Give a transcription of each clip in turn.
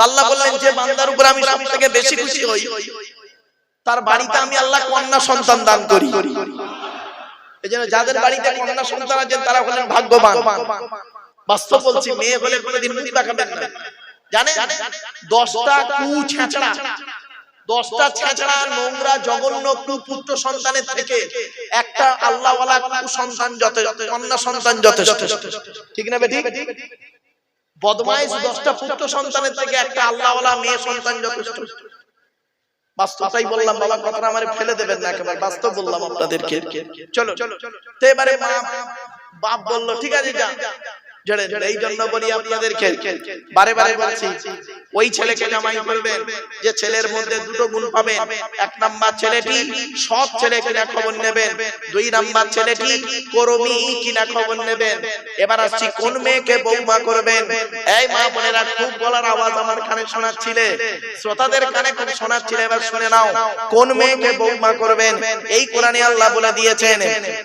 আল্লাহ বললেন যে বান্দার উপর আমি সবথেকে বেশি খুশি হই তার বাড়িতে আমি আল্লাহ কন্যা সন্তান দান করি। এজন্য যাদের বাড়িতে কন্যা সন্তান আছেন তারা হলেন ভাগ্যবান। বাস্তব বলছি, মেয়ে হলে কোনোদিন মুখ দেখাবেন না। জানেন 10টা কুছেঁচড়া, 10টা ছেঁচড়া নোংরা জঘন্য কুপুত্র সন্তানের থেকে একটা আল্লাহওয়ালা কুসন্তান যথেষ্ট, কন্যা সন্তান যথেষ্ট। ঠিক না বেঠিক? বদমাইশ 10টা পুত্র সন্তানের থেকে একটা আল্লাহওয়ালা মেয়ে সন্তান যথেষ্ট। বাস্তবটাই বললাম বাবা, কথাটা আমারে ফেলে দেবেন না, একেবারে বাস্তব বললাম আপনাদেরকে। চলো তো এবারে মা বাপ বলল ঠিক আছে যা। এই জন্য বলি আপনাদেরকে, বারে বারে বলছি, ওই ছেলেকে জামাই করবেন যে ছেলের মধ্যে দুটো গুণ পাবেন। 1 নাম্বার ছেলেটি সৎ ছেলে কিনা খবর নেবেন, 2 নাম্বার ছেলেটি কর্মী কিনা খবর নেবেন। এবার আসছি কোন মেয়েকে বৌমা করবেন। এই মা বোনেরা, খুব গলার আওয়াজ আমার কানে শোনাচ্ছিলে, শ্রোতাদের কানে খুব শোনাচ্ছিলে, এবার শুনে নাও কোন মেয়েকে বৌমা করবেন। এই কোরআনে আল্লাহ বলে দিয়েছেন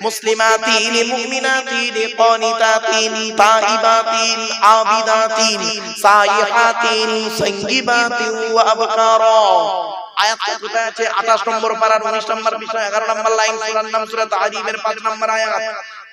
মুসলিমাতিন মুমিনাতিন কানিতাতিন তাইবাতিন আবিদাতিন সাইহাতিন সাইয়্যিবাতিন ওয়া আবকারা। আয়াতটা কোথায় আছে? 28 নম্বর পারার 19 নম্বর বিষয় 11 নম্বর লাইন, সূরার নাম সূরা তাহরিমের 5 নম্বর আয়াত।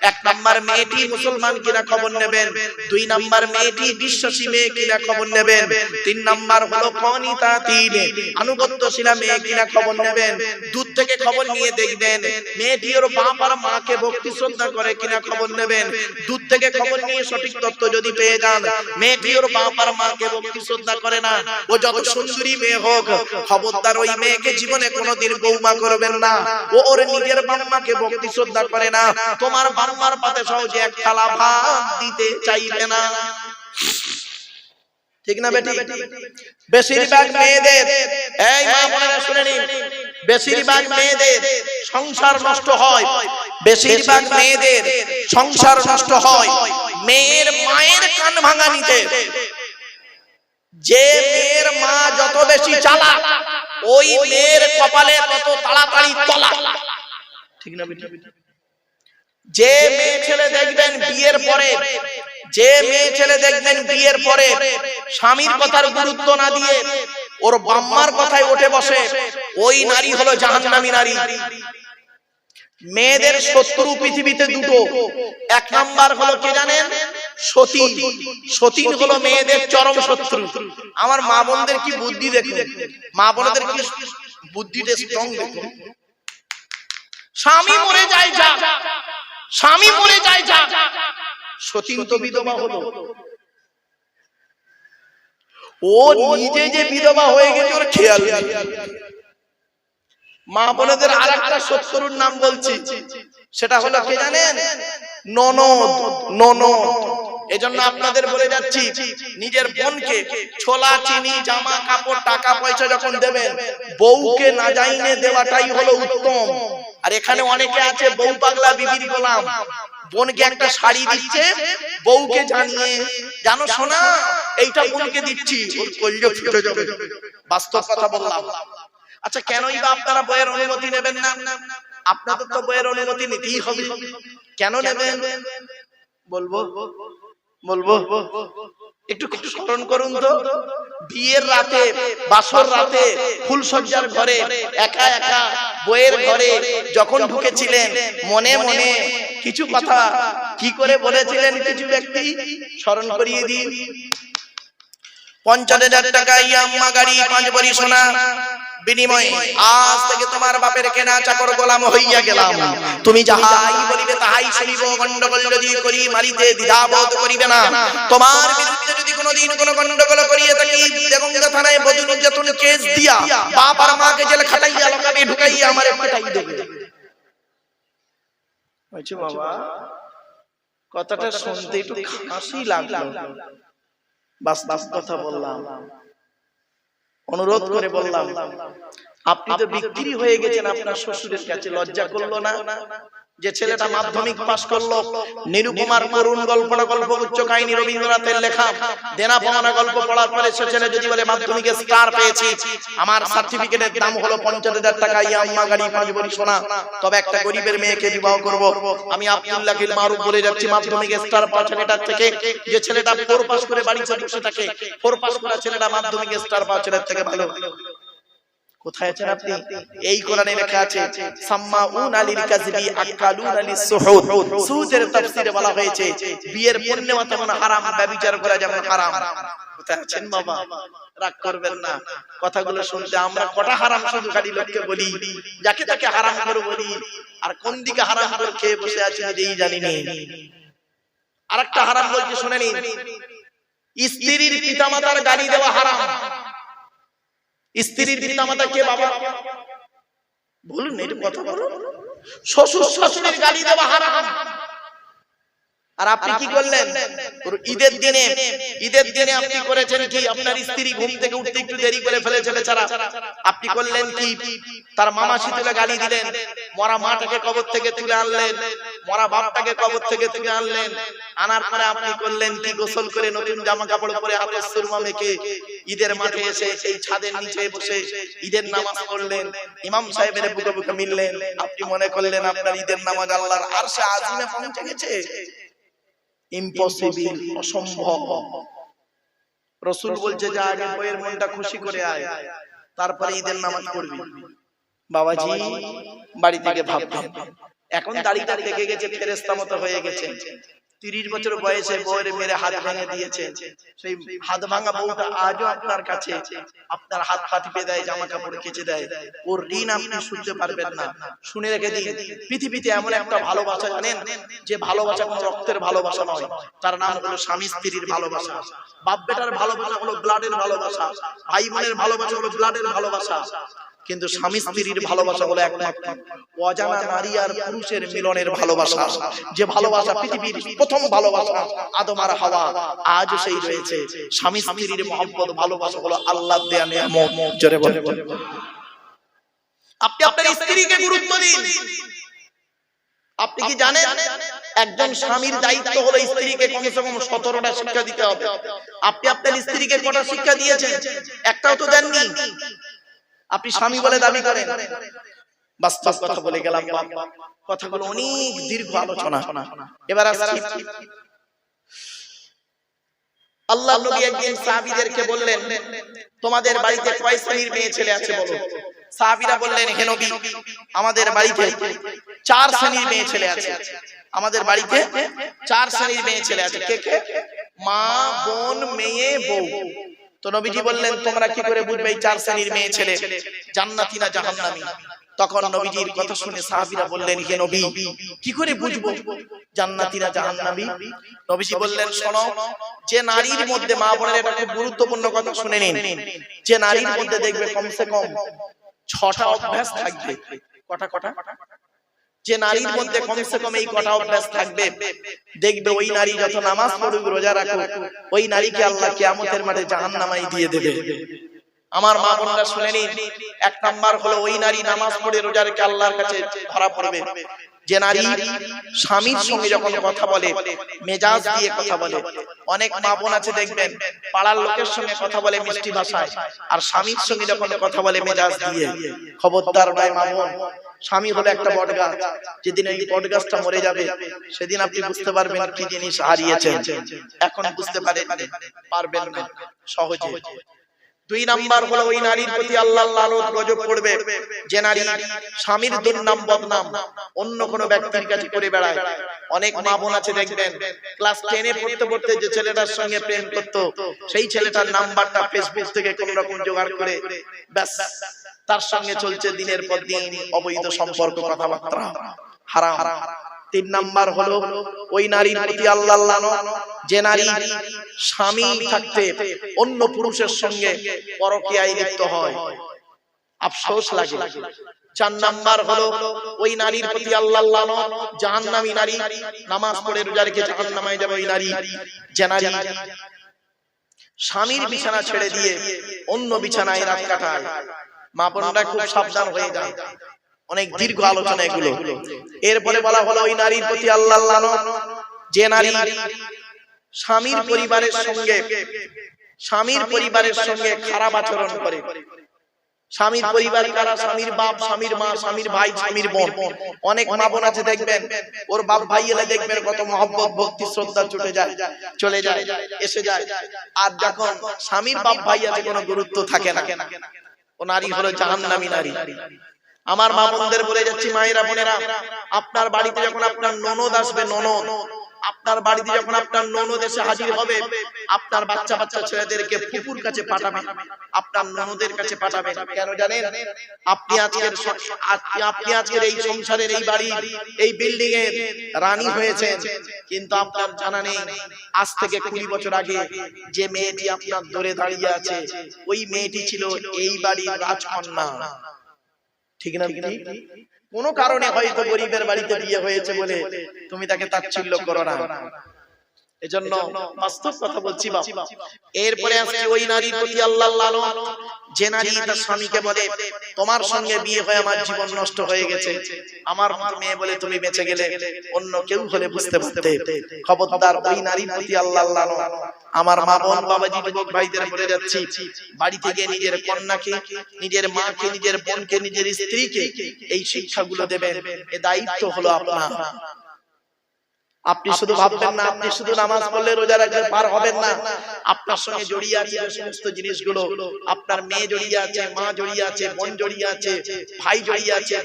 1 নাম্বার মেয়েটি মুসলমান কিনা খবর নেবেন, 2 নাম্বার মেয়েটি বিশ্বাসী মেয়ে কিনা খবর নেবেন, 3 নাম্বার হলো কানিতাতিন আনুগত্যশীলা মেয়ে কিনা খবর নেবেন। দূর থেকে খবর নিয়ে দেখবেন মেয়েটি ওর বাপ আর মাকে ভক্তি শ্রদ্ধা করে কিনা খবর নেবেন। দূর থেকে খবর নিয়ে সঠিক তথ্য যদি পেয়ে যান মেয়েটি ওর বাপ আর মাকে ভক্তি শ্রদ্ধা করে না, ও যত সুন্দরী মেয়ে হোক, খবরদার ওই মেয়েকে জীবনে কোনোদিন বৌমা করবেন না। ও ওর নিজের বাম্মাকে ভক্তি শ্রদ্ধা করে না, তোমার বাম্মার পাতে সহজে এক থালা ভাত দিতে চাইবে না। ঠিক না বেটি? বেশিরভাগ মেয়েদের, এই মা বোনেরা শুনে নিন, বেশিরভাগ মেয়েদের সংসার নষ্ট হয়, বেশিরভাগ মেয়েদের সংসার নষ্ট হয় মেয়ের মায়ের কান ভাঙা নিতে। যে মেয়ের মা যত বেশি চালাক, ওই মেয়ের কপালে তত তাড়াতাড়ি তলাক। ঠিক না বেটি? যে মেয়ে ছেলে দেখবেন বিয়ের পরে, যে মেয়ে ছেলে দেখবেন বিয়ের পরে স্বামীর কথার গুরুত্ব না দিয়ে ওর বাম্মার কথায় উঠে বসে, ওই নারী হলো জাহান্নামী নারী। মেয়েদের শত্রু পৃথিবীতে দুটো। 1 নাম্বার হলো কে জানেন? সতী। সতীন হলো মেয়েদের চরম শত্রু। আমার মা বোনদের কি বুদ্ধি দেখুন, মা বোনদের কি বুদ্ধিটা স্ট্রং দেখুন। স্বামী মরে যায় যা, স্বামী মরে যায় যা, সতীন তো বিধবা হলো। ও নিজে যে বিধবা হয়ে গেছে ওর খেয়াল নেই। মা বোনদের আরেকটা শত্রুর নাম বলছি, সেটা হলো কে জানেন? ননদ। ননদ। এজন্য আপনাদের বলে যাচ্ছি, নিজের বোনকে ছোলা চিনি জামা কাপড় টাকা পয়সা যখন দেবেন, বউকে না জাইনে দেওয়াটাই হলো উত্তম। আর এখানে অনেকে আছে বউ পাগলা বিবির গোলাম, বোনকে একটা শাড়ি দিচ্ছে, বউকে জানিয়ে জানো শোনা এইটা বোনকে দিচ্ছি, ওর কলিজা ফুটে যাবে। বাস্তব কথা বললাম। আচ্ছা কেনই বা আপনারা বইয়ের অনুমতি নেবেন না? আপনাদের তো বইয়ের অনুমতি নিতেই হবে। কেন নেবেন বলবো? বলবো একটু স্মরণ করুন তো। বিয়ের রাতে, বাসর রাতে, ফুলসজ্জার ঘরে একা একা বইয়ের ঘরে যখন ঢুকেছিলেন, মনে মনে কিছু কথা কি করে বলেছিলেন কিছু ব্যক্তি, স্মরণ করিয়ে দিন। 50,000 টাকা ইয়াম্মা গাড়ি 5 ভরি সোনা বিনিময়ে আজ থেকে তোমার বাপের কেনা চাকর গোলাম হইয়া গেলাম। তুমি যাহাই বলিবে তাহাই শুনিব। গন্ডগোল যদি করি মারিতে দ্বিধাবোধ করিবে না। তোমার বিরুদ্ধে যদি কোনোদিন কোনো গন্ডগোল করিয়ে থাকি, দেগঙ্গা থানায় বধূ নির্যাতন কেস দিয়া বাপ আর মাকে জেল খাটাইয়া লকাবে ঢুকাইয়া আমারে পেটাই দেবে। হয়েছে বাবা? কথাটা শুনতে একটু হাসি লাগলো, বাস্তব কথা বললাম। অনুরোধ করে বললাম, আপনি তো বিক্রি হয়ে গেছেন আপনার শ্বশুরের কাছে, লজ্জা করলো না? যে ছেলেটা মাধ্যমিক পাশ করলো, নিরুপমার করুণ গল্পটা গল্পগুচ্ছ কাহিনী রবীন্দ্রনাথের লেখা, দেনা পাওনা গল্প পড়ার পরে সে ছেলে যদি বলে মাধ্যমিকে স্টার পেয়েছি, আমার সার্টিফিকেটের দাম হলো 50,000 টাকা, ইয়াম্মা গাড়ি 5 ভরি সোনা, তবে একটা গরিবের মেয়েকে বিবাহ করব। আমি আব্দুল্লাহ কিল মারুফ বলে যাচ্ছি, মাধ্যমিকে স্টার পাওয়া ছেলেটার থেকে যে ছেলেটা 4 পাস করে বাড়িতে বসে থাকে, 4 পাস করা ছেলেটা মাধ্যমিকে স্টার পাওয়া ছেলের থেকে ভালো। কোথায় আছেন আপনি? এই কোরআনে লেখা আছে সাম্মাউনা লিল কাযিবি আকালুনা লিস-সুহুদ। সুদের তাফসীরে বলা হয়েছে বিয়ের পণ্যে তেমন হারাম, ব্যভিচার করা যেমন হারাম। কোথায় আছেন বাবা? রাগ করবেন না, কথাগুলো শুনতে আমরা কটা হারাম শুধু খালি লোককে বলি, যাকে তাকে হারাম করে বলি, আর কোন দিকে হারাম করে খেয়ে বসে আছি নিজেই জানি না। আরেকটা হারাম বলতে শুনে নিন, স্ত্রীর পিতামাতার গালি দেওয়া হারাম। স্ত্রীর পিতামাতা কে বাবা? বলুন এটা কথা বলুন। শ্বশুর শাশুড়ির গালি দেওয়া হারাম। আর আপনি কি করলেন? ঈদের দিনে আপনি করেছেন কি? আপনার স্ত্রী ঘুম থেকে উঠতে একটু দেরি করে ফেলেছে বেচারা, আপনি করলেন কি? তার মামাসি তুলে গালি দিলেন, মরা মাটাকে কবর থেকে তুলে আনলেন, মরা বাপটাকে কবর থেকে তুলে আনলেন, আনার পরে আপনি করলেন কি? গোসল করে নতুন জামা কাপড় পরে হাতে সুরমা মেখে ঈদের মাঠে এসে সেই ছাদের নিচে বসে ঈদের নামাজ পড়লেন, ইমাম সাহেবের বুকে বুকে মিললেন, আপনি মনে করলেন আপনার ঈদের নামাজ আল্লাহর আরশে আজিমে পৌঁছে গেছে। ইম্পসিবল, অসম্ভব। রাসূল বলছে যে আগে বইয়ের মনটা খুশি করে আয়, তারপরে ঈদের নামাজ পড়বি। বাবাজি বাড়ি থেকে ভাববেন, এখন দাড়িটা লেগে গেছে, ফেরেশতা মতো হয়ে গেছে, 30 বছর বয়সে বউয়ের মেরে হাত ভেঙে দিয়েছে, সেই হাত ভাঙা বউটা আজও আপনার কাছে আপনার হাত পা টিপে দেয়, জামা কাপড় কেচে দেয়, ওর ঋণ আপনি শুনতে পারবেন না। শুনে রেখে দিন, পৃথিবীতে এমন একটা ভালোবাসা জানেন যে ভালোবাসা কোনো রক্তের ভালোবাসা নয়, তার নাম হলো স্বামী স্ত্রীর ভালোবাসা। বাপ বেটার ভালোবাসা হলো ব্লাডের ভালোবাসা, ভাই বোনের ভালোবাসা হলো ব্লাডের ভালোবাসা, কিন্তু স্বামী স্ত্রীর ভালোবাসা হলো একমাত্র অজানা নারী আর পুরুষের মিলনের ভালোবাসা। যে ভালোবাসা পৃথিবীর প্রথম ভালোবাসা আদম আর হাওয়া, আজও সেই রয়েছে। স্বামী স্ত্রীর মহব্বত ভালোবাসা হলো আল্লাহর দেয়া নিয়ামত। জোরে বলেন। আপনি আপনার স্ত্রীকে গুরুত্ব দিন। আপনি কি জানেন একজন স্বামীর দায়িত্ব হলো স্ত্রীকে কমসে কম 17টা শিক্ষা দিতে হবে। আপনি আপনার স্ত্রীকে কটা শিক্ষা দিয়েছেন? একটাও তো দেননি। আপনি স্বামী বলে দাবি করেন। বাস্তব কথা বলে গেলাম, কথাগুলো অনেক দীর্ঘ আলোচনা। এবার আসছি, আল্লাহ নবী একদিন সাহাবীদেরকে বললেন, তোমাদের বাড়িতে কয় শ্রেণীর মেয়ে ছেলে আছে বলো। সাহাবীরা বললেন, হে নবী, আমাদের বাড়িতে 4 শ্রেণীর মেয়ে ছেলে আছে। আমাদের বাড়িতে 4 শ্রেণীর মেয়ে ছেলে আছে। কে কে? মা, বোন, মেয়ে, বউ। তো নবীজি বললেন, তোমরা কি করে বুঝবে এই 4 শ্রেণীর মেয়ে ছেলে জান্নাতি না জাহান্নামী? তখন নবীজির কথা শুনে সাহাবীরা বললেন, হে নবী, কি করে বুঝবো জান্নাতি না জাহান্নামী? নবীজি বললেন, শোনো, যে নারীর মধ্যে, মা বোনের এটা খুব গুরুত্বপূর্ণ কথা শুনে নিন, যে নারীর মধ্যে দেখবে কমসে কম 6টা অভ্যাস থাকবে। কটা? যে নারীর মধ্যে কমসে কম এই কটা অভ্যাস থাকবে, দেখবে ওই নারী যত নামাজ পড়ুক, রোজা রাখুক, ওই নারীকে আল্লাহ কিয়ামতের মাঠে জাহান্নামাই দিয়ে দেবে। আমার মা বোনরা শুনে নিন, 1 নাম্বার হলো ওই নারী নামাজ পড়ে রোজা রেখে আল্লাহর কাছে ধরা পড়বে যে নারী স্বামীর সঙ্গে যখন কথা বলে মেজাজ দিয়ে কথা বলে। অনেক মা বোন আছে দেখবেন পাড়ার লোকের সঙ্গে কথা বলে মিষ্টি ভাষায়, আর স্বামীর সঙ্গে যখন কথা বলে মেজাজ দিয়ে। খবরদার নয় মা বোন, স্বামী হলো একটা বটগাছ, যেদিন এই বটগাছটা মরে যাবে সেদিন আপনি বুঝতে পারবেন কি জিনিস হারিয়েছেন। এখন বুঝতে পারবেন না সহজে। 2 নাম্বার হলো ওই নারীর প্রতি আল্লাহর লানত গজব পড়বে যে নারী স্বামীর দুর্নাম বদনাম অন্য কোনো ব্যক্তির কাছে করে বেড়ায়। অনেক মা বোন আছে দেখবেন ক্লাস 10 এ পড়তে পড়তে যে ছেলেটার সঙ্গে প্রেম করত, সেই ছেলেটার নাম্বারটা ফেসবুক থেকে কোন রকম জোগাড় করে ব্যাস তার সঙ্গে চলছে দিনের পর দিন অবৈধ সম্পর্ক, কথাবার্তা, হারাম। 3 নাম্বার হলো ওই নারীর প্রতি আল্লাহর লানত যে নারী স্বামী থাকতে অন্য পুরুষের সঙ্গে পরকীয়ায় লিপ্ত হয়, আফসোস লাগে। 4 নাম্বার হলো ওই নারীর প্রতি আল্লাহর লানত জাহান্নামী নারী, নামাজ পড়ে রোজা রেখে জাহান্নামে যাবে ওই নারী যে নারী স্বামীর বিছানা ছেড়ে দিয়ে অন্য বিছানায় রাত কাটায়। মা বোনরা খুব সাবধান হয়ে যায়। অনেক দীর্ঘ আলোচনা এগুলো। এরপরে বলা হলো ওই নারীর প্রতি আল্লাহর লানত, যে নারী স্বামীর পরিবারের সঙ্গে খারাপ আচরণ করে। স্বামীর পরিবার কারা? স্বামীর বাপ, স্বামীর মা, স্বামীর ভাই, স্বামীর বোন। অনেক মা বোন আছে দেখবেন, ওর বাপ ভাই এলে দেখবেন কত মহব্বত ভক্তি শ্রদ্ধা চলে যায় এসে যায়। আর যখন স্বামীর বাপ ভাই আছে কোনো গুরুত্ব থাকে না। ও নারী হলো জাহান্নামী নারী। আমার মা বোনদের বলে যাচ্ছি, মায়েরা বোনেরা, আপনার বাড়িতে যখন আপনার ননদ আসবে, আপনার বাড়িতে যখন আপনার ননদ এসে হাজির হবে, আপনার বাচ্চা ছেলেদেরকে ফুপুর কাছে পাঠাবেন, আপনার ননদের কাছে পাঠাবেন। কেন জানেন? আপনি আজকের এই সংসারের, এই বাড়ির, এই বিল্ডিং এর রানী হয়েছেন, কিন্তু আপনার জানা নেই আজ থেকে 20 বছর আগে যে মেয়েটি আপনার ধরে দাঁড়িয়ে আছে, ওই মেয়েটি ছিল এই বাড়ির রাজকন্যা। ঠিক না? কোন কারণে হয়তো গরিবের বাড়িতে বিয়ে হয়েছে বলে তুমি তাকে তাচ্ছিল্য করো না। এজন্য বাস্তব কথা বলছি বাপ। এরপরে আসছে ওই নারীর প্রতি আল্লাহর লানত, যে নারী তার স্বামীকে বলে তোমার সঙ্গে বিয়ে হয়ে আমার জীবন নষ্ট হয়ে গেছে, আমার মেয়ে বলে তুমি বেঁচে গেলে, অন্য কেউ হলে বুঝতে পারতে। খবরদার, ওই নারীর প্রতি আল্লাহর লানত। আমার মা বোন বাবাজি যুবক ভাইদের বলে যাচ্ছি, বাড়ি থেকে নিজের কন্যাকে, নিজের মাকে, নিজের বোনকে, নিজের স্ত্রীকে এই শিক্ষাগুলো দেবেন। এ দায়িত্ব হলো আপনার। আপনি শুধু ভাববেন না আপনি শুধু নামাজ পড়লে রোজা রাখলে পার হবেন না। আপনার সঙ্গে জড়িয়ে আছে এই সমস্ত জিনিসগুলো। আপনার মেয়ে জড়িয়ে আছে, মা জড়িয়ে আছে, বোন জড়িয়ে আছে, ভাই জড়িয়ে আছে,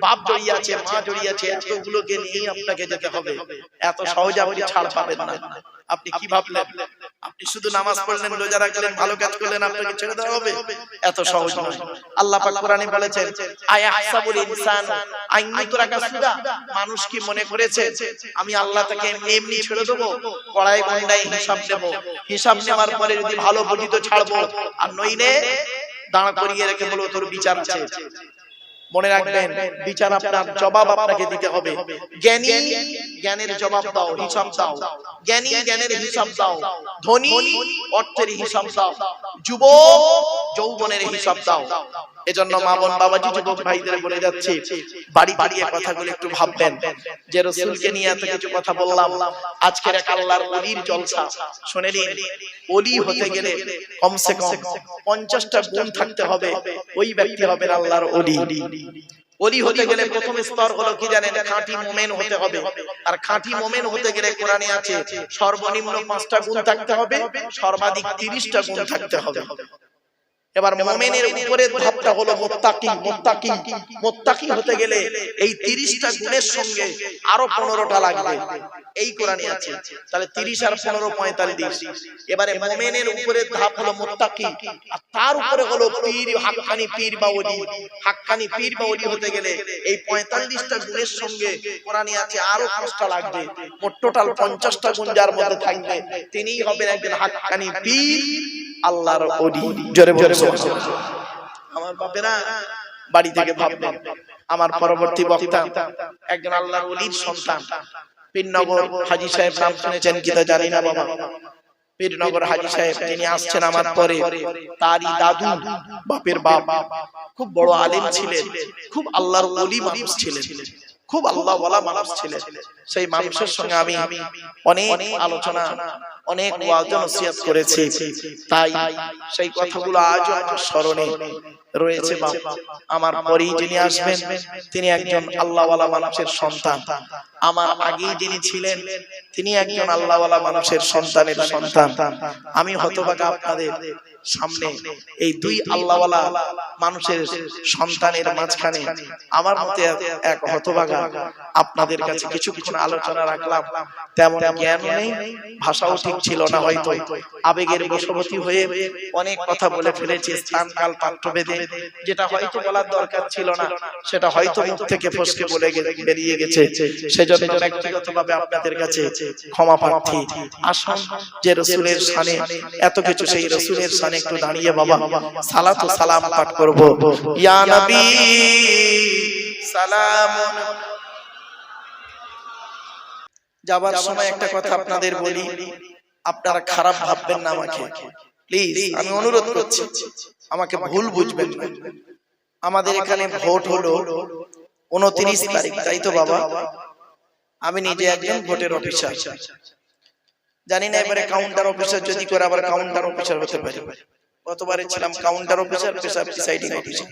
বাপ জড়িয়ে আছে, মা জড়িয়ে আছে। এতগুলোকে নিয়ে আপনাকে যেতে হবে। এত সহজে আপনি ছাড় পাবেন না। আপনি কি ভাবলেন আপনি শুধু নামাজ পড়লেন, রোজা রাখলেন, ভালো কাজ করলেন, আপনাকে ছেড়ে দেওয়া হবে? এত সহজ নয়। আল্লাহ পাক কোরআনে বলেছেন, আয়াহসাবুল ইনসানু আইয়ুতরাকা সুদা, মানুষ কি মনে করেছে আমি আল্লাহ তাকে এমনি ছেড়ে দেবো? কড়াই গন্ডায় হিসাব নেব, হিসাব নেওয়ার পরে যদি ভালো বুঝি তো ছাড়বো, আর নইলে দাঁড় করিয়ে রেখে বলবো তোর বিচার আছে। মনে রাখবেন, বিচার আপনার, জবাব আপনাকে দিতে হবে। জ্ঞানী জ্ঞানের জবাব দাও, হিসাব দাও। জ্ঞানী জ্ঞানের হিসাব দাও। ধনী অর্থের হিসাব দাও। যুবক যৌবনের হিসাব দাও। এজন্য মা বোন বাবাজি যুবক ভাইদের বলে যাচ্ছি, বাড়ি বাড়িয়ে কথাগুলো একটু ভাববেন। যে রাসূলকে নিয়ে এত কিছু কথা বললাম, আজকের এক আল্লাহর ওলির জলসা শুনে নিন। ওলি হতে গেলে কমসে কম 50টা গুণ থাকতে হবে, ওই ব্যক্তি হবেন আল্লাহর ওলি। ওলি হতে গেলে প্রথম স্তর হলো কি জানেন? খাঁটি মুমিন হতে হবে। আর খাঁটি মুমিন হতে গেলে কোরআনে আছে সর্বনিম্ন 5টা গুণ থাকতে হবে, সর্বাধিক 30টা গুণ থাকতে হবে। এবার মুমিনের উপরের ধাপটা হলো মুত্তাকি। মুত্তাকি হতে গেলে এই 30টা গুণের সঙ্গে আরো 15টা লাগবে, এই কোরআনে আছে। তাহলে 30 আর 15 45। এবারে মুমিনের উপরের ধাপ হলো মুত্তাকি, আর তার উপরে হলো পীর, হাক্কানি পীর বা ওলি। হাক্কানি পীর বা ওলি হতে গেলে এই 45টা গুণের সঙ্গে কোরআনে আছে আরো 5টা লাগবে। মোট টোটাল 50টা গুণ যার মধ্যে থাকবে, তিনিই হবেন একজন হাক্কানি পীর, আল্লাহর ওলি। জোরে বলুন আমার বাপেরা। বাড়ি থেকে ভাববেন, আমার পরবর্তী বক্তা একজন আল্লাহর ওলির সন্তান, পীরনগর হাজী সাহেব। নাম শুনেছেন কিনা জানি না বাবা। পীরনগর হাজী সাহেব তিনি আসছেন আমার পরে। তারই দাদু, বাপের বাপ, খুব বড় আলেম ছিলেন, খুব আল্লাহর ওলি মানুষ ছিলেন, খুব আল্লাহওয়ালা মানুষ ছিলেন। সেই মানুষের সঙ্গে আমি অনেক আলোচনা, অনেক ওয়াজ নসিহত করেছি। তাই সেই কথাগুলো আজও আমার স্মরণে রয়েছে। বাবা, আমার পরেই যিনি আসবেন তিনি একজন আল্লাহওয়ালা মানুষের সন্তান। আমার আগেই যিনি ছিলেন তিনি একজন আল্লাহওয়ালা মানুষের সন্তানের সন্তান। আমি হতভাগা আপনাদের সামনে এই দুই আল্লাহওয়ালা মানুষের সন্তানের মাঝখানে আমার মতে এক হতভাগা আপনাদের কাছে কিছুক্ষণ আলোচনা রাখলাম। তেমন জ্ঞান নেই, ভাষাও ঠিক ছিল না, হয়তো আবেগের বশবর্তী হয়ে অনেক কথা বলে ফেলেছি স্থান কাল পাত্র ভেদে। যেটা হয়তো বলার দরকার ছিল না সেটা হয়তো মুখ থেকে ফসকে বলে বেরিয়ে গেছে। সেজন্য ব্যক্তিগতভাবে আপনাদের কাছে ক্ষমা প্রার্থী। আসুন যে রাসূলের শানে এত কিছু, সেই রাসূলের শানে একটু দাঁড়িয়ে বাবা সালাত ও সালাম পাঠ করব। ইয়া নবী সালামুন। যাবার সময় একটা কথা আপনাদের বলি, আপনারা খারাপ ভাববেন না আমাকে, প্লিজ আমি অনুরোধ করছি, আমাকে ভুল বুঝবেন না। আমাদের এখানে ভোট হলো 29 তারিখ, তাই তো বাবা? আমি নিজে একজন ভোটের অফিসার, জানি না এবারে কাউন্টার অফিসার যদি করে আবার কাউন্টার অফিসার হতে পারে। গতবারে ছিলাম কাউন্টার অফিসার, প্রিসাইডিং অফিসার।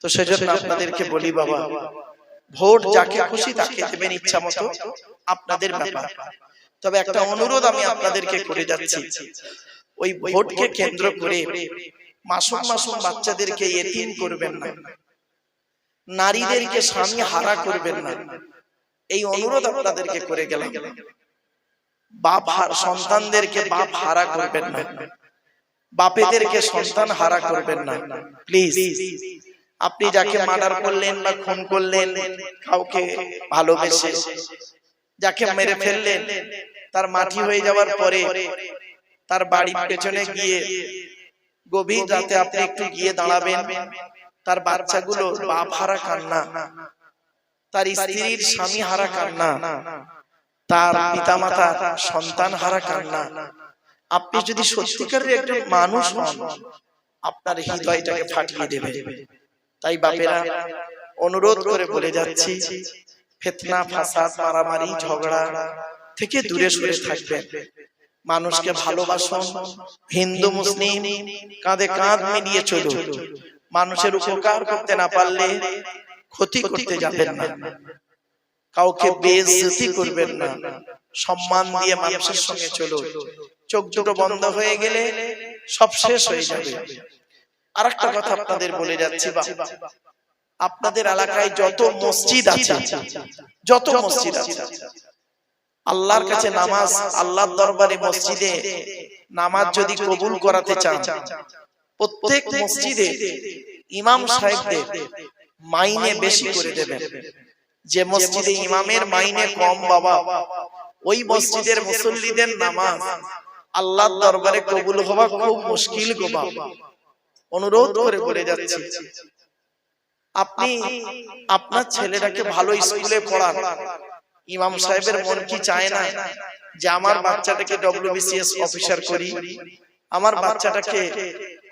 তো সেজন্য আপনাদেরকে বলি বাবা, ভোট যাকে খুশি তাকে দেবেন ইচ্ছা মতো, আপনাদের ব্যাপার। তবে একটা অনুরোধ আমি আপনাদেরকে করে যাচ্ছি, ওই ভোটকে কেন্দ্র করে মাসুম মাসুম বাচ্চাদেরকে ইতিম করবেন না, নারীদেরকে স্বামী হারা করবেন না, এই অনুরোধ আপনাদেরকে করে গেলাম। বাপ সন্তানদেরকে বাপ হারা করবেন না, বাপেদেরকে সন্তান হারা করবেন না প্লিজ। আপনি যাকে মার্ডার করলেন বা খুন করলেন, কাউকে ভালোবেসে যাকে মেরে ফেললেন, তার মাটি হয়ে যাওয়ার পরে তার বাড়ির পেছনে গিয়ে গভীর রাতে আপনি একটু গিয়ে দাঁড়াবেন। তার বাচ্চাগুলো বাপ হারা কান্না, তার স্ত্রীর স্বামী হারা কান্না, তার পিতামাতা সন্তান হারা কান্না। আপনি যদি সত্যিকারের একজন মানুষ হন, আপনার হৃদয়টাকে ফাটিয়ে দেবে। তাই বাপেরা অনুরোধ করে বলে যাচ্ছি, ফিতনা ফাসাদ মারামারি ঝগড়া থেকে দূরে সরে থাকবেন। মানুষকে ভালোবাসুন, হিন্দু মুসলিম কাঁধে কাঁধ মিলিয়ে চলুন। মানুষের উপকার করতে না পারলে ক্ষতি করতে যাবেন না, কাউকে বেইজ্জতি করবেন না, সম্মান দিয়ে মানুষের সঙ্গে চলুন। চোখ দুটো বন্ধ হয়ে গেলে সব শেষ হয়ে যাবে। আরেকটা কথা আপনাদের বলে যাচ্ছি, আপনাদের এলাকায় যত মসজিদ আছে, যত মসজিদ আছে, আল্লাহর কাছে নামাজ, আল্লাহর দরবারে মসজিদে নামাজ যদি কবুল করাতে চান, প্রত্যেক মসজিদে ইমাম সাহেবদের মাইনে বেশি করে দেবেন। যে মসজিদে ইমামের মাইনে কম বাবা, ওই মসজিদের মুসল্লিদের নামাজ আল্লাহর দরবারে কবুল হওয়া খুব মুশকিল গো বাবা। অনুরোধ করে বলে যাচ্ছি, আপনি আপনার ছেলেটাকে ভালো স্কুলে পড়ান। ইমাম সাহেবের মন কি চায় না যে আমার বাচ্চাটাকে ডব্লিউবিসিএস অফিসার করি, আমার বাচ্চাটাকে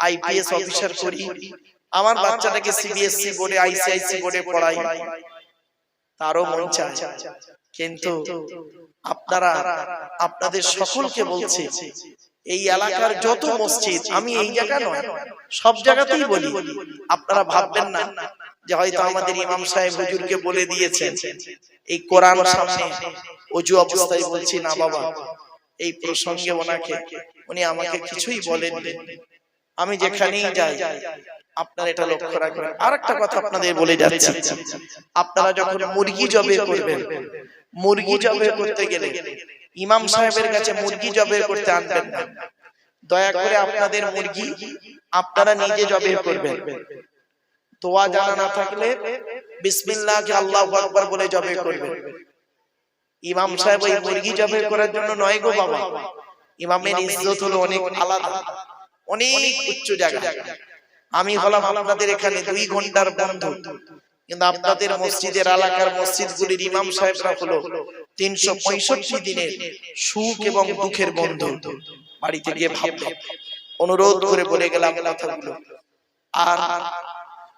আইপিএস অফিসার করি, আমার বাচ্চাটাকে সিবিএসসি বোর্ডে আইসিআইসি বোর্ডে পড়াই? তারও মন চায়। কিন্তু আপনারা আপনাদের সকলকে বলছি, এই এলাকার যত মসজিদ, আমি এই জায়গা নয় সব জায়গাতেই বলি, আপনারা ভাববেন না যে হয়তো আমাদের ইমাম সাহেব হুজুরকে বলে দিয়েছেন, এই কোরআন সামনে ওযু অবস্থায় বলছি না বাবা। এই প্রসঙ্গে উনি আমাকে কিছুই বলেননি। আমি যেখানেই যাই আপনারা এটা লক্ষ্য রাখবেন। আরেকটা কথা আপনাদের বলে যাচ্ছি, আপনারা যখন মুরগি জবে করবেন, মুরগি জবে করতে গেলে ইমাম সাহেবের কাছে মুরগি জবে করতে আনবেন না। দয়া করে আপনাদের মুরগি আপনারা নিজে জবে করবেন। দোয়া জানা না থাকলে বিসমিল্লাহ আল্লাহু আকবার বলে জবে করবেন। ইমাম সাহেব ওই মুরগি জবে করার জন্য নয় গো বাবা। ইমামের ইজ্জত হলো অনেক আলাদা, অনেক উচ্চ জায়গা। আমি হলাম আপনাদের এখানে 2 ঘন্টার বন্ধু, কিন্তু আপনাদের মসজিদের এলাকার মসজিদগুলির ইমাম সাহেবরা হলো 365 দিনের সুখ এবং দুঃখের বন্ধু। বাড়িতে গিয়ে ভাববেন। অনুরোধ করে বলে গেলাম কথাগুলো। আর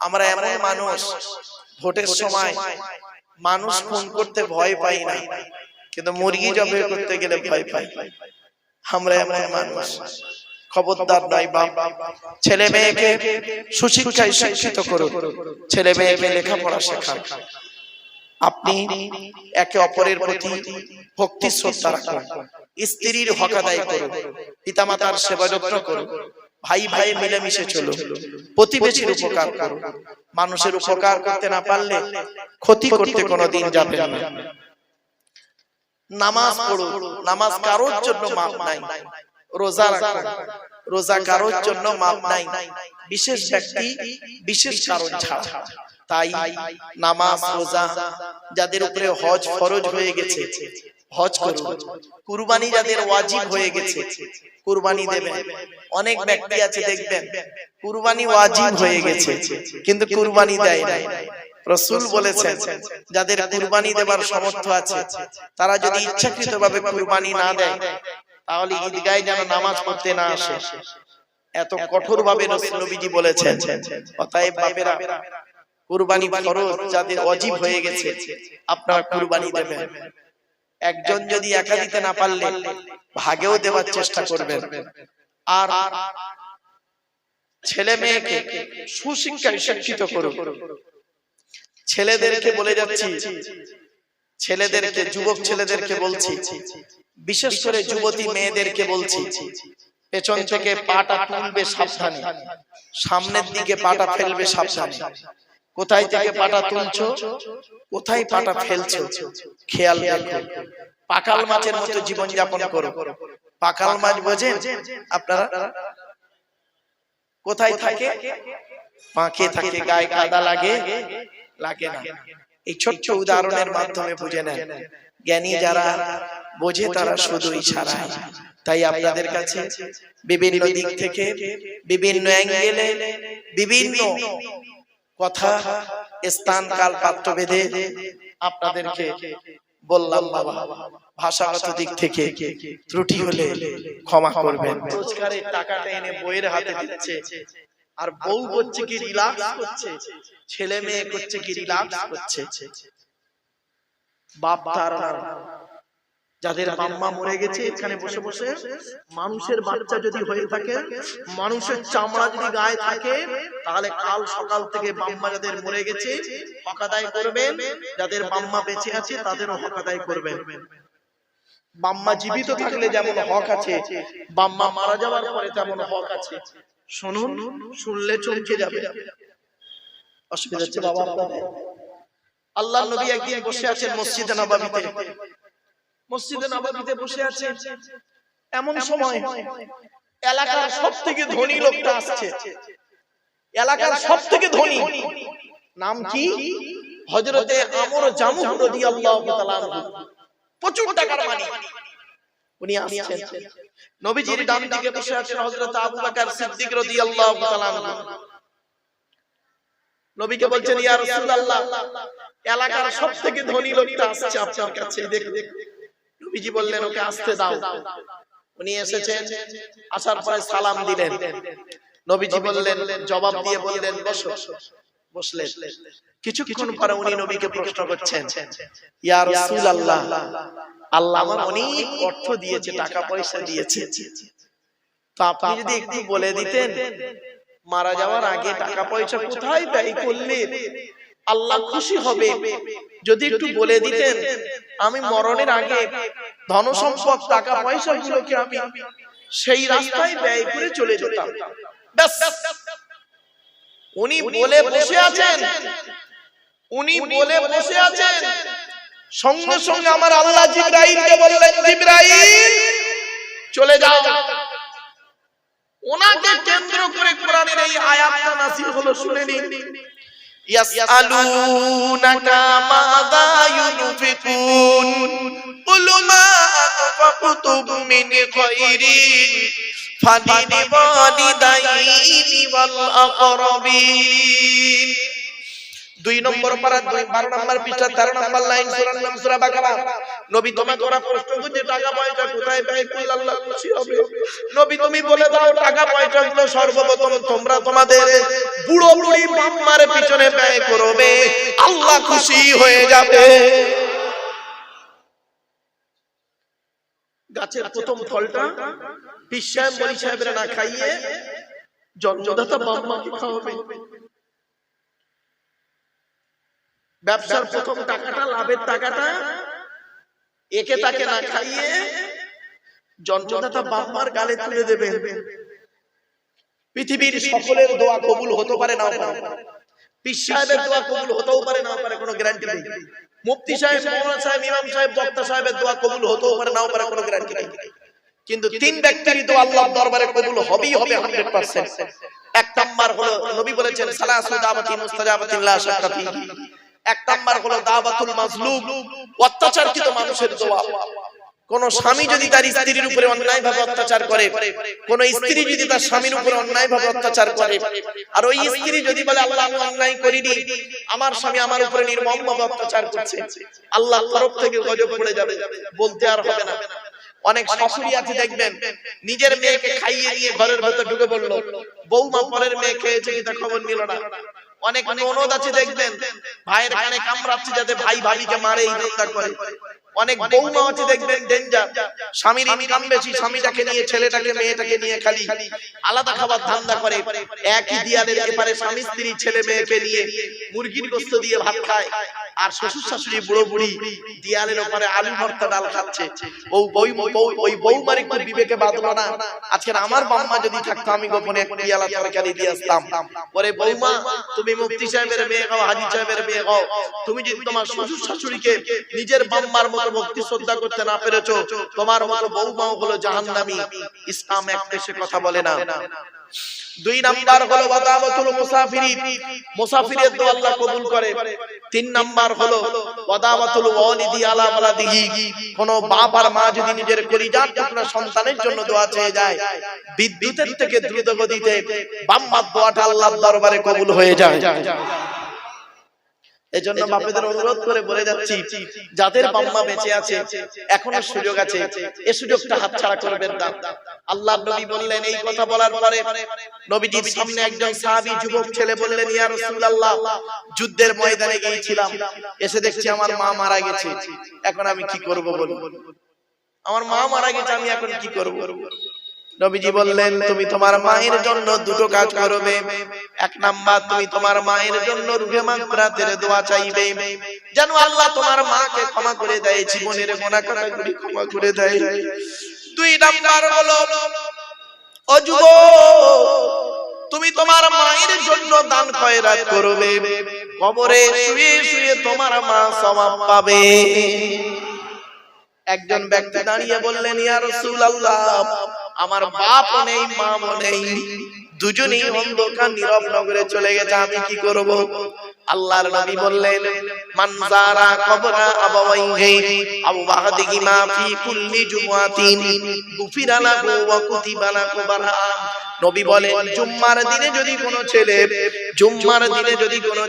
আমরা এমন মানুষ, ভোটের সময় মানুষ খুন করতে ভয় পাই না, কিন্তু মুরগি জবাই করতে গেলে ভয় পাই। আমরা এমন মানুষ। খবরদার নয় বাপ, ছেলে মেয়েকে সুশিক্ষায় শিক্ষিত করুন, ছেলে মেয়েকে লেখাপড়া শেখান। আপনি একে অপরের প্রতি ভক্তি শ্রদ্ধা রাখুন, স্ত্রীর হক আদায় করুন, পিতামাতার সেবা যত্ন করুন, ভাই ভাই মিলেমিশে চলুন, প্রতিবেশীর উপকার করুন। মানুষের উপকার করতে না পারলে ক্ষতি করতে কোনোদিন যাবেন না। নামাজ পড়ুন, নামাজ কারোর জন্য মাপ নাই। রোজা রাখুন, রোজা কারোর জন্য মাপ নাই, বিশেষ ব্যক্তি বিশেষ কারণ ছাড়া। তাই নামাজ রোজা, যাদের উপরে হজ ফরজ হয়ে গেছে হজ করুন। কুরবানি যাদের ওয়াজিব হয়ে গেছে কুরবানি দেবেন। অনেক ব্যক্তি আছে দেখবেন কুরবানি ওয়াজিব হয়ে গেছে কিন্তু কুরবানি দেয় না। রাসূল বলেছেন, যাদের কুরবানি দেবার সামর্থ্য আছে তারা যদি ইচ্ছাকৃতভাবে কুরবানি না দেয়, তাহলে ঈদগাহে যেন নামাজ পড়তে না আসে। এত কঠোর ভাবে নবীজি বলেছেন। অতএব বাপেরা, কুরবানি ফরজ যাদের ওয়াজিব হয়ে গেছে আপনারা কুরবানি দেবেন। একজন যদি একা দিতে না পারলে ভাগেও দেওয়ার চেষ্টা করবেন। আর ছেলে মেয়েকে সুশিক্ষায় শিক্ষিত করুন। ছেলেদেরকে বলে যাচ্ছি, ছেলেদেরকে, যুবক ছেলেদেরকে বলছি, বিশেষ করে যুবতী মেয়েদেরকে বলছি, পেছন থেকে পাটা তুলবে সাবধানে, সামনের দিকে পাটা ফেলবে সাবধানে। কোথায় থেকে পাটা তুলছো, কোথায় পাটা ফেলছো খেয়াল রাখো। পাকাল মাছের মতো জীবন যাপন করো। পাকাল মাছ বোঝেন আপনারা? কোথায় থাকে? পাঁকে থাকে, গায়ে কাদা লাগে লাগে না। এই ছোট্ট উদাহরণের মাধ্যমে বুঝে নেন। জ্ঞানী যারা বোঝে তারা শুধু ইশারায়। তাই আপনাদের কাছে বিভিন্ন দিক থেকে, বিভিন্ন অ্যাঙ্গেলে, বিভিন্ন কথা, স্থান, কাল, পাত্র ভেদে আপনাদেরকে বললাম। বাবা, ভাষাগত দিক থেকে ত্রুটি হলে ক্ষমা করবেন। রোজগারের টাকাটা এনে বইয়ের হাতে দিচ্ছে, আর বউ করছে কি রিল্যাক্স করছে, ছেলে মেয়ে করছে কি রিল্যাক্স করছে। বাপ তার যাদের বাম্মা মরে গেছে, এখানে বসে বসে মানুষের বাচ্চা যদি হয়ে থাকে, মানুষের চামড়া যদি গায়ে থাকে, তাহলে কাল সকাল থেকে বাম্মা যাদের মরে গেছে হক আদায় করবেন, যাদের বাম্মা বেঁচে আছে তাদেরও হক আদায় করবেন। বাম্মা জীবিত থাকলে যেমন হক আছে, বাম্মা মারা যাওয়ার পরে তেমন হক আছে। শুনুন, শুনলে চমকে যাবে। অসুবিধা হচ্ছে বাবা আপনাদের? আল্লাহর নবী একদিন বসে আছেন মসজিদে নববীতে। মসজিদে নববীতে বসে আছে, এমন সময় এলাকার সবথেকে ধনী লোকটা আসছে। এলাকার সবথেকে ধনী, নাম কি? হযরতে আমর জামুহ রাদিয়াল্লাহু তাআলা আনহু, প্রচুর টাকার মালিক। উনি আসছেন, নবীজির ডান দিকে বসে আছেন হযরত আবু বকর সিদ্দিক রাদিয়াল্লাহু তাআলা আনহু। নবীকে বলছেন, ইয়া রাসূলুল্লাহ, এলাকার সবথেকে ধনী লোকটা আসছে আপনার কাছে, দেখুন। নবীজি বললেন, ওকে আসতে দাও। উনি এসেছেন, আসার পরে সালাম দিলেন। নবীজি বললেন, জবাব দিয়ে বললেন, বসো। বসলেন। কিছুক্ষণ পরে উনি নবীকে প্রশ্ন করছেন, ইয়া রাসূলুল্লাহ, আল্লাহ আমার অনেক অর্থ দিয়েছে, টাকা পয়সা দিয়েছে, তো আপনি যদি একটু বলে দিতেন মারা যাওয়ার আগে টাকা পয়সা কোথায় ব্যয় করলে আল্লাহ খুশি হবে, যদি একটু বলে দিতেন, আমি মরণের আগে ধন সম্পদ, টাকা পয়সা গুলোকে আমি সেই রাস্তায় ব্যয় করে চলে যেতাম। ব্যাস, উনি বলে বসে আছেন, উনি বলে বসে আছেন। সঙ্গে সঙ্গে আমার আল্লাহ জিবরাইলকে বললেন, জিবরাইল চলে যাও। ওনাকে কেন্দ্র করে কোরআনের এই আয়াতটা নাযিল হলো, শুনে নিন। ইয়াসআলুনাকা মাযা ইউনফিকুন কুল মা আনফাকতুম মিন খায়রিন ফালিল ওয়ালিদাইনি ওয়াল আকরাবিন। 2 নম্বর পারা 12 নম্বর পৃষ্ঠা 13 নম্বর লাইন, সূরার নাম সূরা বাকারা। নবী তোমাকে ওরা প্রশ্ন করছে টাকা পয়সা কোথায় ব্যয় করলে আল্লাহ খুশি হবে। নবী তুমি বলে দাও, টাকা পয়সা গুলো সর্বপ্রথম তোমরা তোমাদের বুড়ো বুড়ি বাম্মার পিছনে ব্যয় করবে, আল্লাহ খুশি হয়ে যাবে। গাছের প্রথম ফলটা পীর সাহেব মনি সাহেবরা না খাইয়ে জন্মদাতা বাম্মাকে খাওয়াবে। ব্যবসার প্রথম টাকাটা, লাভের টাকাটা একে তাকে না খাইয়ে জন্মদাতা বাম্মার গালে তুলে দেবেন। পৃথিবীর সকলের দোয়া কবুল হতে পারে, নাও পারে। পীর সাহেবের দোয়া কবুল হতেও পারে, নাও পারে, কোনো গ্যারান্টি নেই। মুফতি সাহেব, মাওলানা সাহেব, ইমাম সাহেব, বক্তা সাহেবের দোয়া কবুল হতেও পারে, নাও পারে, কোনো গ্যারান্টি নেই। কিন্তু 3 ব্যক্তির দোয়া আল্লাহর দরবারে কবুল হবেই হবে 100%। এক নাম্বার হলো, নবী বলেছেন, সালাসু দাওয়াতি মুস্তাজাবাতিন লা শাক্কা ফিহি। এক নাম্বার হলো দাওয়াতুল মাজলুম, অত্যাচারকৃত মানুষের দোয়া। কোন স্বামী যদি তার স্ত্রীর উপরে অন্যায়ভাবে অত্যাচার করে, কোন স্ত্রী যদি তার স্বামীর উপরে অন্যায়ভাবে অত্যাচার করে, আর ওই স্ত্রী যদি বলে আল্লাহ আমি অন্যায় করিনি, আমার স্বামী আমার উপরে নির্মমভাবে অত্যাচার করছে, আল্লাহর তরফ থেকে গজব পড়ে যাবে, বলতে আর হবে না। অনেক শাশুড়ি আছে দেখবেন নিজের মেয়েকে খাইয়ে নিয়ে ঘরের ভেতর ঢুকে পড়লো, বৌমা পরের মেয়ে খেয়েছে কিনা খবর নিল না। অনেক ননদ আছে দেখবেন ভাইয়ের কানে কামড়াচ্ছে যাতে ভাই ভাবিকে মারে, এই ধান্দা করে। অনেক বৌমা আছে দেখবেন ডেঞ্জার, স্বামীর ইনকাম বেশি, স্বামীটাকে নিয়ে ছেলেটাকে মেয়েটাকে নিয়ে খালি আলাদা খাবার ধান্দা করে। একই দিয়ালের এপারে স্বামী স্ত্রী ছেলে মেয়েকে নিয়ে মুরগির গোশত দিয়ে ভাত খায়, আর শ্বশুর শাশুড়ি বুড়ো বুড়ি দিয়ালের ওপারে আলু ভর্তা ডাল খাচ্ছে। ওই বৌমার একটু বিবেকে বাঁধলো না, আজকে আমার বাম্মা যদি থাকতো আমি গোপনে এক পিয়ালা তরকারি দিয়ে আসতাম। ওরে বৌমা, তুমি মুফতি সাহেবের মেয়ে হও, হাজী সাহেবের মেয়ে হও, তুমি যদি তোমার শ্বশুর শাশুড়িকে নিজের বাম্মার মতো ভক্তি শ্রদ্ধা করতে না পেরেছো, তোমার মতো বৌমাও হলো জাহান্নামী। ইসলাম এক পেশে কথা বলে না। দুই নাম্বার হলো ওয়াদাওয়াতুল মুসাফিরি, মুসাফিরের দোয়া আল্লাহ কবুল করে। তিন নাম্বার হলো ওয়াদাওয়াতুল ওয়ালিদি আলা ওয়ালাদিহি, কোন বাপ আর মা যদি নিজের কলিজার টুকরা সন্তানের জন্য দোয়া চেয়ে যায়, বিদ্যুতের থেকে দ্রুত গতিতে বাম্মার দোয়াটা আল্লাহর দরবারে কবুল হয়ে যায়। এজন্য বাপেদের অনুরোধ করে বলে যাচ্ছি, যাদের বাম্মা বেঁচে আছে এখনো সুযোগ আছে, এই সুযোগটা হাতছাড়া করবেন না। আল্লাহর নবী বললেন, এই কথা বলার পরে নবীজির সামনে একজন সাহাবী যুবক ছেলে বললেন, ইয়া রাসূলুল্লাহ, যুদ্ধের ময়দানে গিয়েছিলাম, এসে দেখছি আমার মা মারা গেছে, এখন আমি কি করব বলুন? আমার মা মারা গেছে, আমি এখন কি করব? নবীজি বললেন, তুমি তোমার মায়ের জন্য দুটো কাজ করবে। এক নাম্বার, তুমি তোমার মায়ের জন্য রুহে মাগফিরাতের দোয়া চাইবে, যেন আল্লাহ তোমার মাকে ক্ষমা করে দেয়, জীবনের গুনাহ কাটাগুলি ক্ষমা করে দেয়। দুই নাম্বার হলো, ও যুবক, তুমি তোমার মায়ের জন্য দান খয়রাত করবে, কবরে শুয়ে শুয়ে তোমার মা সওয়াব পাবে। একজন ব্যক্তি দাঁড়িয়ে বললেন, ইয়া রাসূলুল্লাহ, আমার বাপ নেই মা নেই, দুজনেই অন্ধকার নীরব নগরে চলে গেছে, আমি কি করব? আল্লাহর নবী বললেন, মান যারা কবরা আবাওয়াইহি আও ওয়াহদিহিমা ফি কুল্লি জুমআতিন গুফিরা লাহু ওয়া কুতিবা লাহু বারআম। নবী বলেন, জুম্মার দিনে যদি কোনো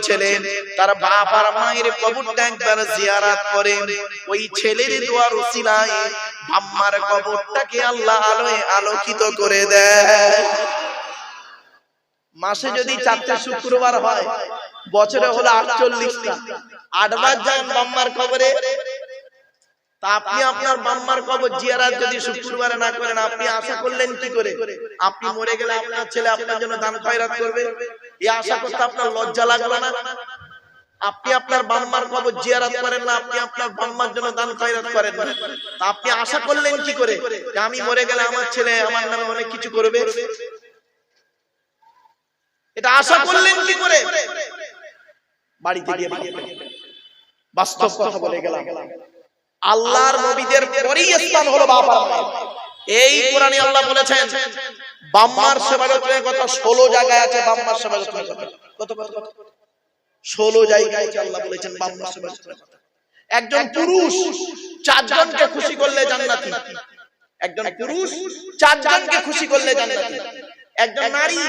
ছেলে তার বাপ আর মায়ের কবরটা একবার জিয়ারত করে, ওই ছেলের দোয়ার উসিলায় আম্মার কবরটাকে আল্লাহ আলোয় আলোকিত করে দেয়। মাসে যদি 4টা শুক্রবার হয়, বছরে হলো 48টা, 8 বার যান আম্মার কবরে। তা আপনি আপনার বাম্মার কবর জিয়ারত যদি শুক্রবারে না করেন, আপনি আশা করলেন কি করে? আপনি মরে গেলে আপনার ছেলে আপনার জন্য দান খয়রাত করবে, এই আশা করতে আপনার লজ্জা লাগলো না? আপনি আপনার বাম্মার কবর জিয়ারত করেন না, আপনি আপনার বাম্মার জন্য দান খয়রাত করেন না, তা আপনি আশা করলেন কি করে যে আমি মরে গেলে আমার ছেলে আমার নামে অনেক কিছু করবে? এটা আশা করলেন কি করে? বাড়িতে গিয়ে বাস্তব কথা বলে গেলাম। আল্লাহর নবীদের পরেই স্থান হলো বাপ আর মা। এই কোরআনে আল্লাহ বলেছেন বাম্মার সেবা যত্নের কথা 16 জায়গায় আছে। বাম্মার সেবা যত্নের কথা কত 16 জায়গায় আছে আল্লাহ বলেছেন বাম্মার সেবা যত্নের কথা। একজন পুরুষ 4 জনকে খুশি করলে জান্নাতি, একজন পুরুষ 4 জনকে খুশি করলে জান্নাতি, একজন নারী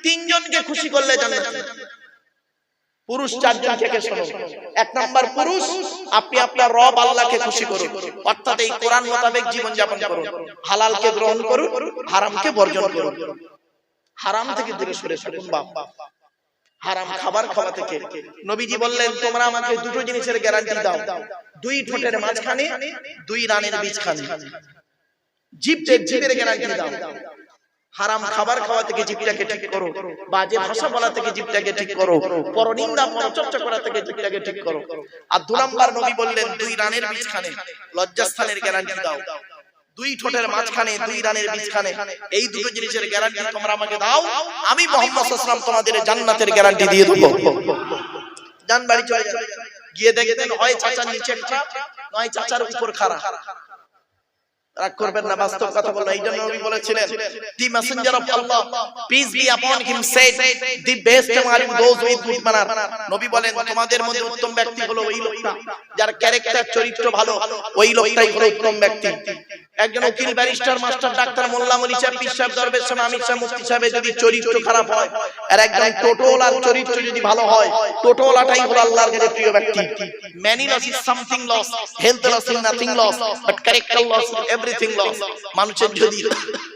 3 জনকে খুশি করলে জান্নাতি। পুরুষ 4 জন থেকে শোনো। 1 নাম্বার পুরুষ, আপনি আপনার রব আল্লাহকে খুশি করুন, অর্থাৎ এই কোরআন মোতাবেক জীবন যাপন করুন, হালালকে গ্রহণ করুন, হারামকে বর্জন করুন, হারাম থেকে দূরে সরে থাকুন। বাপ হারাম খাবার খাওয়া থেকে নবীজি বললেন, তোমরা আমাকে দুটো জিনিসের গ্যারান্টি দাও, 2 ঠোঁটের মাঝখানে 2 রানের বীজখানে। জিভের গ্যারান্টি দাও, হারাম খাবার খাওয়া থেকে জিভটাকে ঠিক করো, বাজে ভাষা বলা থেকে জিভটাকে ঠিক করো, পরনিন্দা পরচর্চা করা থেকে জিভটাকে ঠিক করো। আর 2 নাম্বার নবী বললেন, 2 রানের বীজখানে লজ্জাস্থানের গ্যারান্টি দাও, 2 ঠোঁটের মাঝখানে 2 রানের বীজখানে। এই দুটো জিনিসের গ্যারান্টি তোমরা আমাকে দাও, আমি মুহাম্মদ সাল্লাল্লাহু আলাইহি ওয়াসাল্লাম তোমাদের জান্নাতের গ্যারান্টি দিয়ে দেব। জান বাড়ি চলে যান, গিয়ে দেখবেন হয় চাচার নিচে খারাপ, নয় চাচার উপর খারাপ। রাগ করবেন না, বাস্তব কথা বললাম। এই জন্য নবী বলেছিলেন, the messenger of Allah peace be upon him said, the best among those with good manner। নবী বলেন, তোমাদের মধ্যে উত্তম ব্যক্তি হলো ওই লোকটা যার ক্যারেক্টার চরিত্র ভালো, ওই লোকটাই হলো উত্তম ব্যক্তি। একজন উকিল, ব্যারিস্টার, মাস্টার, ডাক্তার, মোল্লা, মৌলভী সাহেব, পীর সাহেব, দরবেশ সাহেব, আমির সাহেব, মুফতি সাহেব যদি চরিত্র খারাপ হয়, আর একজন টোটোলার চরিত্র যদি ভালো হয়, টোটোলাটাই হলো আল্লাহর কাছে প্রিয় ব্যক্তি। Money loss is something loss, health loss is nothing loss, but character loss is everything loss. মানুষের যদি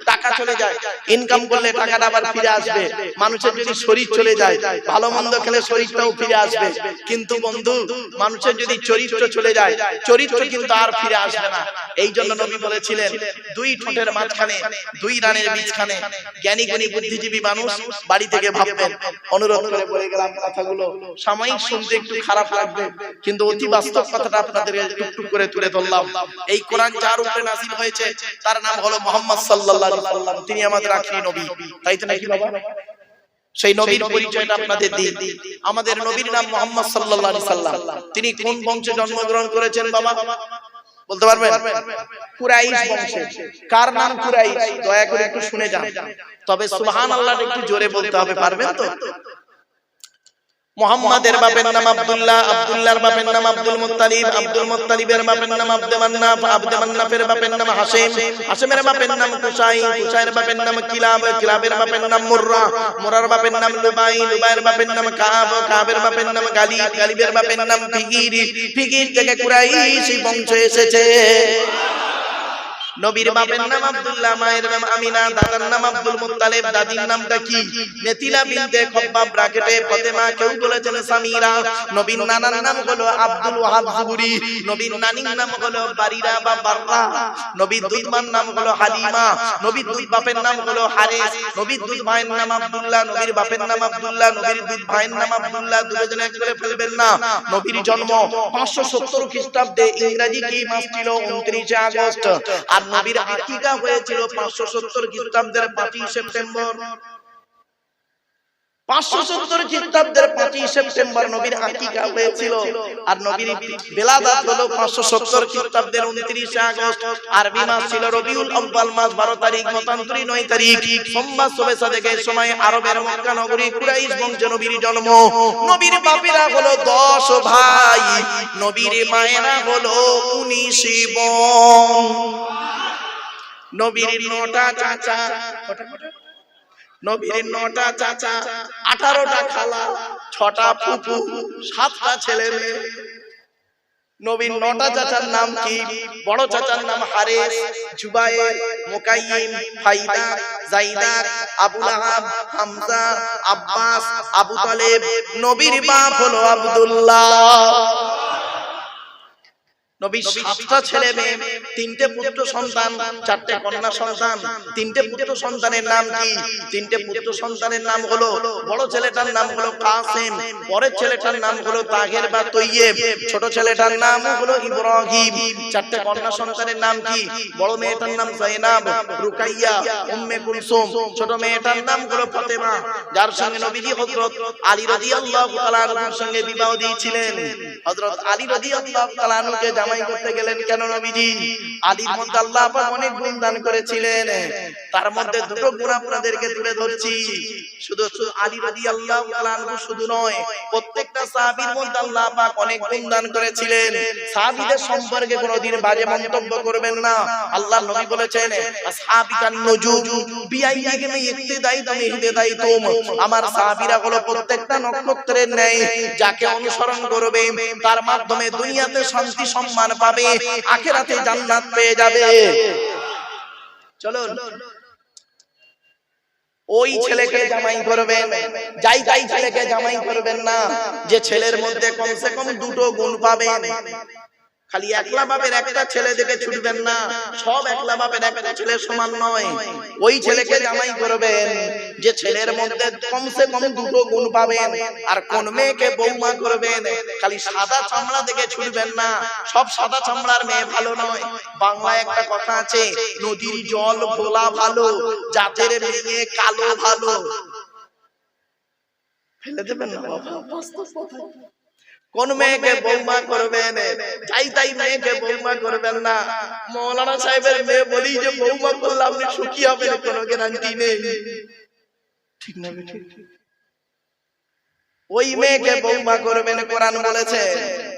টাকা চলে যায়, ইনকাম করলে টাকাটা আবার ফিরে আসবে। মানুষের যদি শরীর চলে যায়, ভালো মন্দ খেলে শরীরটাও ফিরে আসবে। কিন্তু বন্ধু, মানুষের যদি চরিত্র চলে যায়, চরিত্র কিন্তু আর ফিরে আসবে না। এই জন্য নবী বলেছিলেন, দুই ঠোঁটের মাঝখানে, দুই রানের বীজখানে জ্ঞানী গুণী বুদ্ধিজীবী মানুষ বাড়ি থেকে ভাববেন। অনুরোধ করে বলে গেলাম কথাগুলো, সাময়িক শুনতে একটু খারাপ লাগবে, কিন্তু অতি বাস্তব কথাটা আপনাদের টুকটুক করে তুলে ধরলাম। এই কোরআন যার উপরে নাযিল হয়েছে তার নাম হলো মুহাম্মদ সাল্লাল্লাহু আলাইহি ওয়াসাল্লাম। তিনি আমাদের আখেরি নবী, তাই তো নাকি বাবা? সেই নবীর পরিচয়টা আপনাদের দিই। আমাদের নবীর নাম মুহাম্মদ সাল্লাল্লাহু আলাইহি ওয়াসাল্লাম। তিনি কোন বংশে জন্মগ্রহণ করেছেন বাবা বলতে পারবেন? কুরাইশ বংশে। কার নাম কুরাইশ? দয়া করে একটু শুনে যান, তবে সুবহানাল্লাহ একটু জোরে বলতে হবে, পারবেন তো? মুহাম্মাদের বাপের নাম আব্দুল্লাহ, আব্দুল্লাহর বাপের নাম আব্দুল মুত্তালিব, আব্দুল মুত্তালিবের বাপের নাম আব্দে মান্নাফ, আব্দে মান্নাফের বাপের নাম হাশিম, হাশিমের বাপের নাম কুসাই, কুসাইয়ের বাপের নাম কিলাব, কিলাবের বাপের নাম মুররা, মুররার বাপের নাম লুবাই, লুবাইয়ের বাপের নাম কাব, কাবের বাপের নাম গালিব, গালিবের বাপের নাম ফিগির, ফিগির থেকে কুরাইশ বংশ এসেছে। নবীর বাপের নাম আব্দুল্লাহ, মায়ের নাম আমিনা, দাদার নাম আব্দুল মুত্তালিব, দাদির নামটা কি? নেতিলা বিনতে খব্বাব ব্র্যাকেটে ফাতেমা, কেউ বলেছেন সামিরা। নবীর নানার নাম হলো আব্দুল ওয়াহাব জুবুরি, নবীর নানির নাম হলো বারিরা বা বাররা, নবীর দুধ মার নাম হলো হালিমা, নবীর দুধ বাপের নাম হলো হারিস, নবীর দুধ ভাইয়ের নাম আব্দুল্লাহ, নবীর বাপের নাম আব্দুল্লাহ, নবীর দুধ ভাইয়ের নাম আব্দুল্লাহ, দুজনে এক করে ফেলবেন না। নবীর জন্ম 570 খ্রিস্টাব্দে, ইংরেজি কি মাস ছিল 29 আগস্ট, আর নবীর আকিকা হয়েছিল 570 খ্রিস্টাব্দের 25 সেপ্টেম্বর। 570 খ্রিস্টাব্দের 25 সেপ্টেম্বর নবীর আকিকা হয়েছিল, আর নবীর বেলাদাত হলো 570 খ্রিস্টাব্দের 29 আগস্ট। আরবি মাস ছিল রবিউল আউয়াল মাস 12 তারিখ, মতান্তরে 9 তারিখ। সোমবার সবে সাদেকের সময় আরবের মক্কা নগরী কুরাইশ বংশে নবীর জন্ম। নবীর বাপেরা হলো 10 ভাই, নবীর মায়েরা হলো 19 বোন। নবীর 9টা চাচা, নবীর 9টা চাচা, 18টা খালা, 6টা ফুফু, 7টা ছেলে মেয়ে। নবীর 9টা চাচার নাম কি? বড় চাচার নাম হারিস, জুবায়ের, মুকাইয়িম, ফাইদা, জাইদা, আবু লাহাব, হামজা, আব্বাস, আবু তালেব। নবীর বাপ হলো আব্দুল্লাহ। নবীর 7টা ছেলে মেয়ে, 3টে পুত্র সন্তান, 4টে কন্যা সন্তান। 3টে পুত্র সন্তানের নাম কি? 3টে পুত্র সন্তানের নাম হলো, বড় ছেলেটার নাম হলো কাসেম, পরের ছেলেটার নাম হলো তাহের বা তৈয়েব, ছোট ছেলেটার নাম হলো ইব্রাহিম। 4টে কন্যা সন্তানের নাম কি? বড় মেয়েটার নাম যায়েনাব, রুকাইয়া, উম্মে কুলসুম, ছোট মেয়েটার নাম হলো ফাতেমা, যার সঙ্গে নবীজি হযরত আলী রাদিয়াল্লাহু তাআলা আনহুর সঙ্গে বিবাহ দিয়েছিলেন। হযরত আলী রাদিয়াল্লাহু তাআলা আনহুকে জামাই করতে গেলেন কেন নবীজি? আলীর মধ্যে আল্লাহ পাক অনেক গুণ দান করেছিলেন, তার মধ্যে দুটো গুণ আপনাদেরকে তুলে ধরছি। শুধু আলী রাদিয়াল্লাহু তাআলা আনহু শুধু নয়, প্রত্যেকটা সাহাবীর মধ্যে আল্লাহ পাক অনেক গুণ দান করেছিলেন। সাহাবীদের সম্পর্কে কোনোদিন বাজে মন্তব্য করবেন না। আল্লাহর নবী বলেছেন, আসহাবিকান নুজুম বিআইয়িহিম ইক্তিদাইতুম ইহতিদাইতুম। আমার সাহাবীরা হলো প্রত্যেকটা নক্ষত্রের ন্যায়, যাকে অনুসরণ করবে তার মাধ্যমে দুনিয়াতে শান্তি সম্মান পাবে, আখিরাতে জান্নাত পেয়ে যাবে। চলুন ওই ছেলেকে জামাই করবেন, যাই ছেলেকে জামাই করবেন না যে ছেলের মধ্যে কমসে কম দুটো গুণ পাবেন। খালি একলা বাপের একটা ছেলে দেখে ছুটবেন না, সব একলা বাপের একটা ছেলে সমান নয়। ওই ছেলেকে জামাই করবেন যে ছেলের মধ্যে কমসে কম দুটো গুণ পাবেন। আর কোন মেয়েকে বৌমা করবেন, খালি সাদা চামড়া দেখে ছুটবেন না, সব সাদা চামড়ার মেয়ে ভালো নয়। বাংলায় একটা কথা আছে, নদীর জল ভোলা ভালো, জাতের মেয়ে কালো ভালো। ফেলে দেবেন না বাবা, বাস্তব কথা। কোন মেয়েকে বৌমা করবেন, যাই মেয়েকে বৌমা করবেন না। মৌলানা সাহেবের মেয়ে বলি যে বৌমা করলে আপনি সুখী হবেন, কোনো গ্যারান্টি নেই, ঠিক না? ওই মেয়েকে বৌমা করবেন, কোরআন বলেছে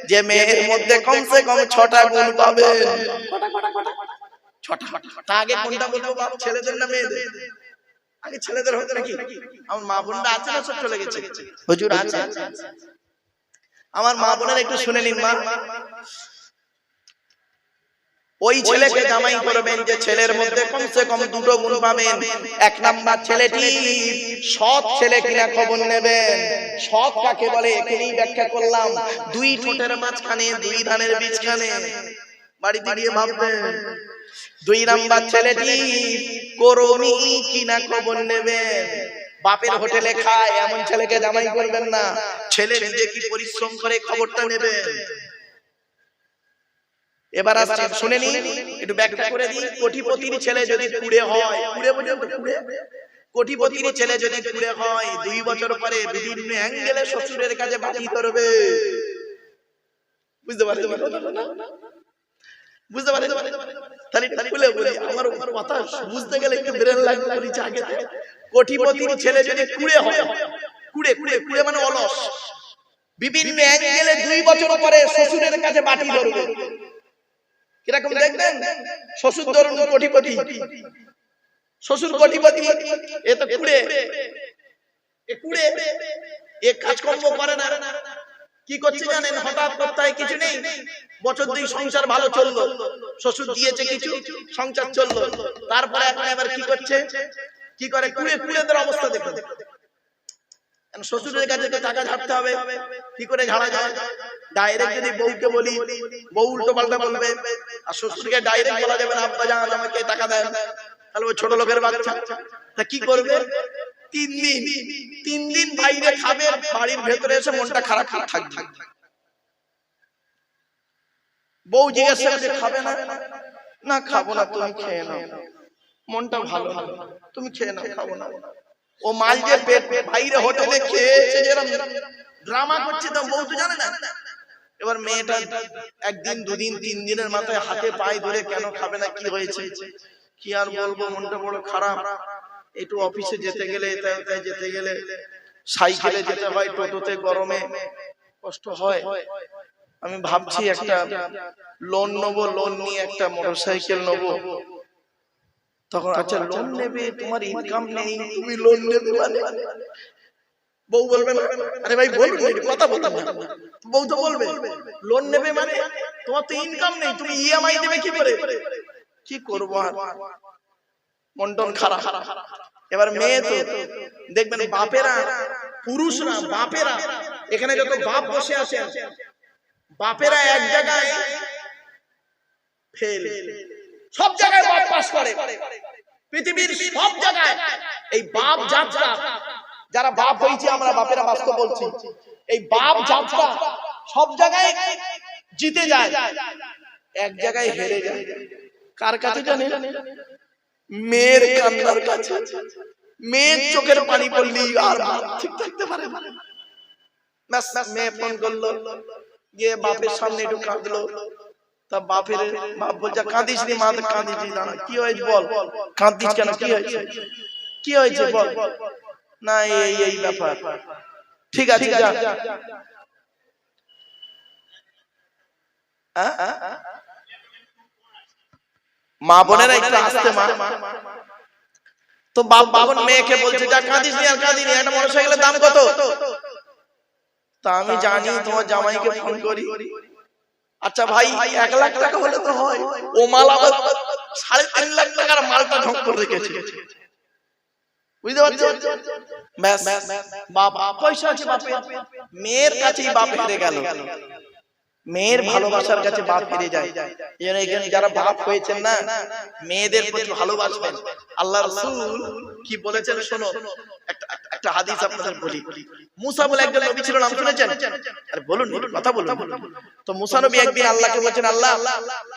যে মেয়ের মধ্যে কমসে কম 6টা গুণ পাবেন। 6টা। তা আগে কোনটা বলবো বাপ, ছেলেদের না মেয়েদের? আগে ছেলেদের হতো নাকি? আমার মা বোনরা আছে না সব চলে গেছে? হুজুর আছে। আমার মা বোনেরা একটু শুনে নিন মা, ওই ছেলেকে জামাই করবেন যে ছেলের মধ্যে কমসে কম দুটো গুণ পাবেন। এক নাম্বার, ছেলেটি সৎ ছেলে কিনা খবর নেবেন। সৎ কাকে বলে এখানেই ব্যাখ্যা করলাম। দুই ঠোঁটের মাঝখানে দুই ধানের বীজখানে, বাড়িতে গিয়ে ভাববেন। দুই নাম্বার, ছেলেটি কর্মী কিনা খবর নেবেন। বাপের হোটেলে খায় এমন ছেলেকে জামাই করবেন না। ছেলে নিজে কি পরিশ্রম করে খবরটা নেবেন। এবার আসছে শুনে নিন, একটু ব্যাখ্যা করে দিই। কোটিপতির ছেলে যদি কুড়ে হয়, কুড়ে বোঝেন তো? কুড়ে, কোটিপতির ছেলে যদি কুড়ে হয়, 2 বছর পরে বিভিন্ন অ্যাঙ্গেলে শ্বশুরের কাছে বাটি ধরবে। বুঝতে পারছেন? বুঝতে পারছেন? তাহলে খুলে বলি, আমার কথা বুঝতে গেলে একটু ব্রেন লাগবে বলেছি আগে থেকে। কোটিপতির ছেলে যদি কুড়ে হয়, কুড়ে কুড়ে কুড়ে মানে অলস, বিভিন্ন অ্যাঙ্গেলে 2 বছর পরে শ্বশুরের কাছে বাটি ধরবে। কিরকম দেখবেন? শ্বশুর ধরুন কোটিপতি, শ্বশুর কোটিপতি, এ তো কুড়ে, এ কুড়ে, এ কাজকর্ম করে না। কি করছে জানেন? হঠাৎ করতে কিছু নেই, বছর 2 সংসার ভালো চললো, শ্বশুর দিয়েছে কিছু, সংসার চললো। তারপরে এখন এবার কি করছে? কি করে? কুড়ে কুড়েদের অবস্থা দেখুন। শ্বশুরের কাছে তো টাকা ঝাড়তে হবে। কি করে ঝাড়া যায়? ডাইরেক্ট যদি বউকে বলি, বউ উল্টো পাল্টা বলবে। আর শ্বশুরকে ডাইরেক্ট বলা যাবে না, আব্বা জান আমাকে টাকা দেন, তাহলে ওই ছোট লোকের বাচ্চা। তা কি করবে? 3 দিন বাইরে খাবে, বাড়ির ভেতরে এসে মনটা খারাপ থাকবে। বউ জিজ্ঞাসা করছে খাবে না? না খাবো না, তুমি খেয়ে নাও, মনটা ভালো ভালো, তুমি খেয়ে নাও, খাবো না। ও মাল যে পেট বাইরে হোটেলে খেয়েছে, যেরকম ড্রামা করছে, তো বউ তো জানে না। এবার মেয়েটা 1 দিন 2 দিন 3 দিনের মাথায় হাতে পায়ে ধরে কেন খাবে না, কি হয়েছে? কি আর বলবো, মনটা বড় খারাপ। একটু অফিসে যেতে গেলে, এতে যেতে গেলে, সাইকেলে যেতে হয়, টোটোতে গরমে কষ্ট হয়। আমি ভাবছি একটা লোন নেবো, লোন নিয়ে একটা মোটরসাইকেল নেবো। তখন আচ্ছা লোন নেবে, তোমার ইনকাম নেই, তুমি লোন নেবে মানে? বউ বলবে না? আরে ভাই বলুন, কথা বলতে না। বউ তো বলবে লোন নেবে মানে তোমার তো ইনকাম নেই, তুমি ইএমআই দেবে কি করে? কি করবো আর, মনটন খারাপ। এবার মেয়ে তো দেখবেন, বাপেরা, পুরুষরা, বাপেরা, এখানে যত বাপ বসে আছে, বাপেরা এক জায়গায় ফেল, সব জায়গায় বাপ পাস করে। পৃথিবীর সব জায়গায় এই বাপ যাত্রা, যারা বাপ হয়েছে আমরা বাপেরা বাস্তব বলছি, এই বাপ যাত্রা সব জায়গায় জিতে যায়, এক জায়গায় হেরে যায়। কার কাছে জানেন? মেয়ের কান্নার কাছে। মেয়ের চোখের পানি পড়লি আর ঠিক থাকতে পারে না। মেয়ে ফোন করলো, গিয়ে বাপের সামনে একটু কাঁদলো। তা বাপ বলছে কাঁদিস নি মা, কাঁদিস নি, দাঁড়া কি হয়েছে বল, কাঁদিস কেন, কি হয়েছে, কি হয়েছে বল। না এই ব্যাপার, ঠিক আছে যা। মা বোনেরা একটু আসতে, মা তো বাবন মেয়েকে বলছে যা কাঁদিস নি, আর কাঁদিনি, একটা মোটরসাইকেলের দাম কত? তা আমি জানি তোমার জামাইকে ফোন করি। আচ্ছা ভাই 1 লাখ টাকা হলে তো হয়, ও মাল আবার 3.5 লাখ টাকার মালটা ঢোক করে রেখেছে। বুঝতে পারছেন? বাপ পয়সা আছে বাপের, মেয়ের কাছেই বাপ হেরে গেল। মেয়ের ভালোবাসার কাছে বাপ হেরে যায়। এখানে যারা বাপ হয়েছেন না, মেয়েদের প্রতি ভালোবাসবেন। আল্লাহ রাসূল কি বলেছেন শোনো, একটা হাদিস আপনাদের বলি। মুসা বলে একজন নবী ছিল, নাম শুনেছেন? আরে বলুন, কথা বলুন। তো মুসা নবী একদিন আল্লাহকে বলেছেন, আল্লাহ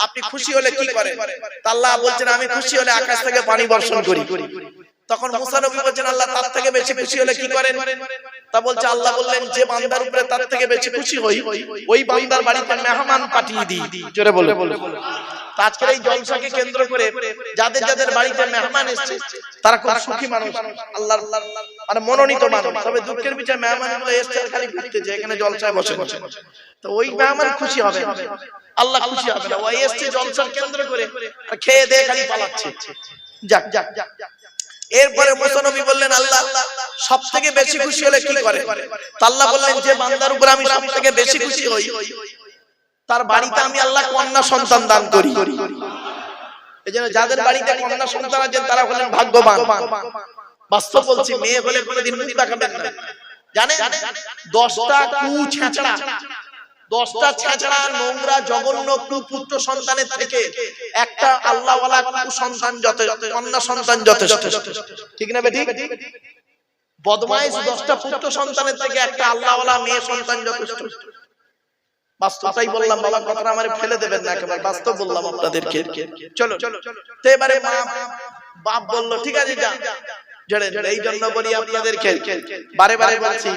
আপনি খুশি হলে কি করেন? তা আল্লাহ বলছেন, আমি খুশি হলে আকাশ থেকে পানি বর্ষণ করি। তখন মুসা নবী বলছেন, আল্লাহ তার থেকে বেশি খুশি হলে কি করেন? তা বলছে, আল্লাহ বললেন, যে বান্দার উপরে তার থেকে বেশি খুশি হই, ওই বান্দার বাড়িতে মেহমান পাঠিয়ে দিই। জোরে বলে। আজকের এই জলসাকে কেন্দ্র করে যাদের যাদের বাড়িতে মেহমান এসেছে, তারা খুব সুখী মানুষ, আল্লাহর মানে মনোনীত মানুষ। তবে দুঃখের বিষয় মেহমানগুলো এসেছে আর খালি ঘুরতেছে, এখানে জলসায় বসে বসে, তো ওই মেহমান খুশি হবে, আল্লাহ খুশি হবে না। ওই এসেছে জলসার কেন্দ্র করে, আর খেয়ে দিয়ে খালি পালাচ্ছে। যাক, এরপরে মুসা নবী বললেন, আল্লাহ সবথেকে বেশি খুশি হলে কি করে? আল্লাহ বললেন, যে বান্দার উপর আমি সবথেকে বেশি খুশি হই তার বাড়িতে আমি আল্লাহ কন্যা সন্তান দান করি। এজন্য যাদের বাড়িতে কন্যা সন্তান আছেন তারা হলেন ভাগ্যবান। বাস্তব বলছি, মেয়ে হলে কোনোদিন মুখ দেখাবেন না। জানেন 10টা কুছেঁচড়া, 10টা ছেঁচড়া নোংরা জঘন্য কুপুত্র সন্তানের থেকে একটা আল্লাহওয়ালা কুসন্তান যথেষ্ট, কন্যা সন্তান যথেষ্ট। ঠিক না বেঠিক? বদমাইশ 10টা পুত্র সন্তানের থেকে একটা আল্লাহওয়ালা মেয়ে সন্তান যথেষ্ট। বাস্তবটাই বললাম বাবা, কথাটা আমারে ফেলে দেবেন না, একেবারে বাস্তব বললাম আপনাদেরকে। চলো তো এবারে বাপ বলল, ঠিক আছে যা। এই জন্য বলি আপনাদেরকে, বারে বারে বলছি,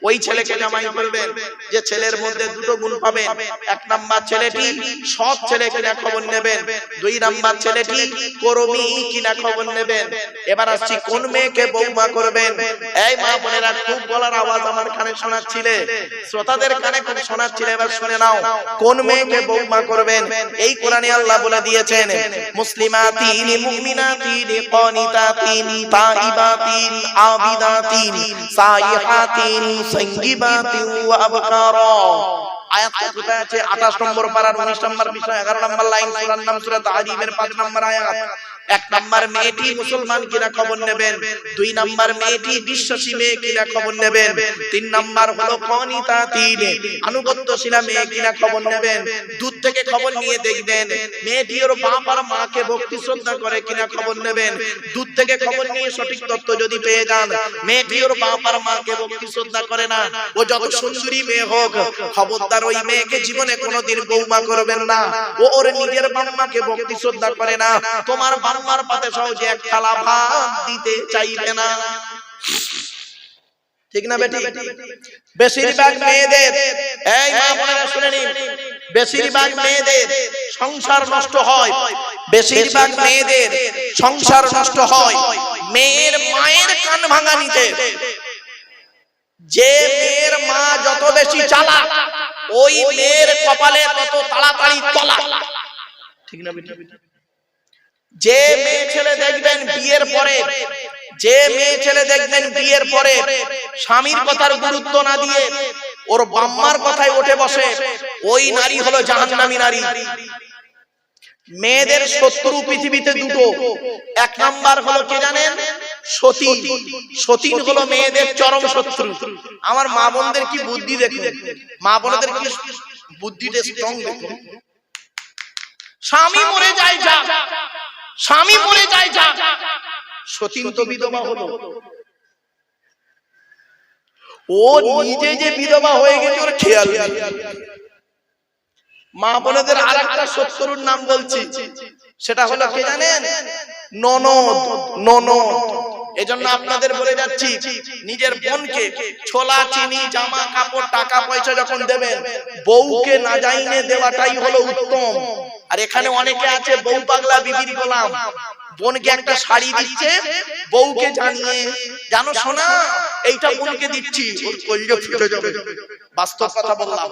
ওই ছেলেকে জামাই করবেন যে ছেলের মধ্যে দুটো গুণ পাবেন। 1 নাম্বার ছেলেটি সৎ ছেলে কিনা খবর নেবেন, 2 নাম্বার ছেলেটি কর্মী কিনা খবর নেবেন। এবার আসছি কোন মেয়েকে বৌমা করবেন। এই মা বোনেরা, খুব বলার আওয়াজ আমার কানে শোনাচ্ছিলে, শ্রোতাদের কানে খুব শোনাচ্ছিলে, এবার শুনে নাও কোন মেয়েকে বৌমা করবেন। এই কোরআনে আল্লাহ বলে দিয়েছেন, মুসলিমাতিন মুমিনাতিন কানিতাতিন তাইবাতিন আবিদাতিন সাইহাতিন সাইয়্যিবাতিন ওয়া আবকারা। আয়াত কোথায় আছে? 28 নম্বর পারার 19 নম্বর বিষয় 11 নম্বর লাইন, সূরার নাম সূরা তাহরিমের 5 নম্বর আয়াত। 1 নাম্বার মেয়েটি মুসলমান কিনা খবর নেবেন, 2 নাম্বার মেয়েটি বিশ্বাসী মেয়ে কিনা খবর নেবেন, 3 নাম্বার হলো কানিতাতিন আনুগত্যশীলা মেয়ে কিনা খবর নেবেন। দূর থেকে খবর নিয়ে দেখবেন মেয়েটি ওর বাপ আর মাকে ভক্তি শ্রদ্ধা করে কিনা খবর নেবেন। দূর থেকে খবর নিয়ে সঠিক তথ্য যদি পেয়ে যান মেয়েটি ওর বাপ আর মাকে ভক্তি শ্রদ্ধা করে না, ও যত সুন্দরী মেয়ে হোক, খবরদার ওই মেয়েকে জীবনে কোনোদিন বৌমা করবেন না। ও ওর নিজের বাম্মাকে ভক্তি শ্রদ্ধা করে না, তোমার বাম্মার পাতে সহজে এক থালা ভাত দিতে চাইবে না। ঠিক না বেটি? বেশিরভাগ মেয়েদের, এই মা বোনেরা শুনে নিন, বেশিরভাগ মেয়েদের সংসার নষ্ট হয়, বেশিরভাগ মেয়েদের সংসার নষ্ট হয় মেয়ের মায়ের কান ভাঙা নিতে। যে মেয়ের মা যত বেশি চালাক, ওই মেয়ের কপালে তত তাড়াতাড়ি তলা। ঠিক না বেটি? যে মেয়ে ছেলে দেখবেন বিয়ের পরে, যে মেয়ে ছেলে দেখবেন বিয়ের পরে স্বামীর কথার গুরুত্ব না দিয়ে ওর বাম্মার কথায় উঠে বসে, ওই নারী হলো জাহান্নামী নারী। মেয়েদের শত্রু পৃথিবীতে দুটো। 1 নাম্বার হলো কে জানেন? সতীন। সতীন হলো মেয়েদের চরম শত্রু। আমার মা বোনদের কি বুদ্ধি দেখুন, মা বোনদের কি বুদ্ধিটা স্ট্রং দেখুন। স্বামী মরে যায় যা, স্বামী মরে যায় যা, সতীন তো বিধবা হলো, ও নিজে যে বিধবা হয়ে গেছে ওর খেয়াল নেই। মা বোনেদের আরেকটা শত্রুর নাম বলছি, সেটা হলো কে জানেন? ননদ। ননদ। এজন্য আপনাদের বলে যাচ্ছি, নিজের বোনকে ছোলা চিনি জামা কাপড় টাকা পয়সা যখন দেবেন, বউকে না জাইনে দেওয়াটাই হলো উত্তম। আর এখানে অনেকে আছে বউ পাগলা বিবির গোলাম, বোনকে একটা শাড়ি দিচ্ছে, বউকে জানিয়ে, জানো সোনা এইটা বোনকে দিচ্ছি, ওর কলিজা ফুটে যাবে। বাস্তব কথা বললাম।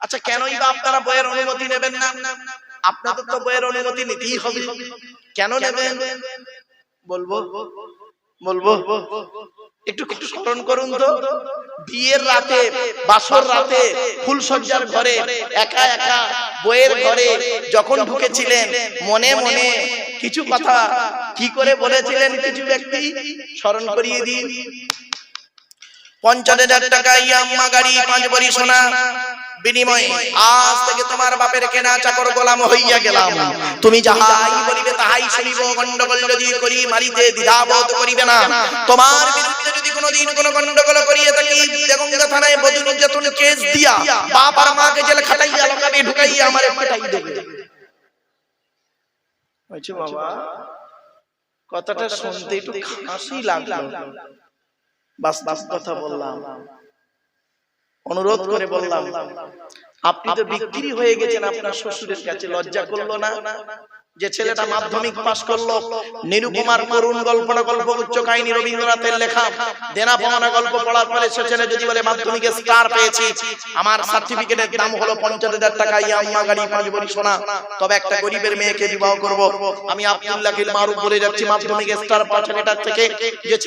আচ্ছা, কেনই বা আপনারা বইয়ের অনুমতি নেবেন না? আপনাদের তো বইয়ের অনুমতি নিতেই হবে। কেন নেবেন বলবো? একটু স্মরণ করুন তো। বিয়ের রাতে, বাসর রাতে, ফুলসজ্জার ঘরে একা একা বইয়ের ঘরে যখন ঢুকেছিলেন, মনে মনে কিছু কথা কি করে বলেছিলেন কিছু ব্যক্তি, স্মরণ করিয়ে দিন। 50,000 টাকা ইয়াম্মা গাড়ি 5 ভরি সোনা বিনিময়ে আজ থেকে তোমার বাপের কেনা চাকর গোলাম হইয়া গেলাম। তুমি যাহাই বলিবে তাহাই শুনিব। গন্ডগোল যদি করি মারিতে দ্বিধাবোধ করিবে না। তোমার বিরুদ্ধে যদি কোনোদিন কোনো গন্ডগোল করিয়ে থাকি, দেগঙ্গা থানায় বধূ নির্যাতন কেস দিয়া বাপ আর মাকে জেল খাটাইয়া লকাবে ঢুকাইয়া আমারে পেটাই দেবে। আচ্ছা বাবা, কথাটা শুনতে একটু হাসি লাগলো, বাস্তব কথা বললাম, অনুরোধ করে বললাম, আপনি তো বিক্রি হয়ে গেছেন আপনার শ্বশুরের কাছে, লজ্জা করলো না? যে ছেলেটা মাধ্যমিক পাস করলো, নিরুপমার করুণ গল্পটা গল্পগুচ্ছ কাহিনী রবীন্দ্রনাথের লেখা, দেনা পাওনা গল্প পড়ার পরে সে ছেলে যদি বলে মাধ্যমিকে স্টার পেয়েছি, আমার সার্টিফিকেটের দাম হলো 50,000 টাকা, ইয়াম্মা গাড়ি 5 ভরি সোনা, তবে একটা গরিবের মেয়েকে বিবাহ করব। আমি আব্দুল্লাহ মারুফ বলে যাচ্ছি, মাধ্যমিকে স্টার পাওয়া ছেলেটার থেকে যে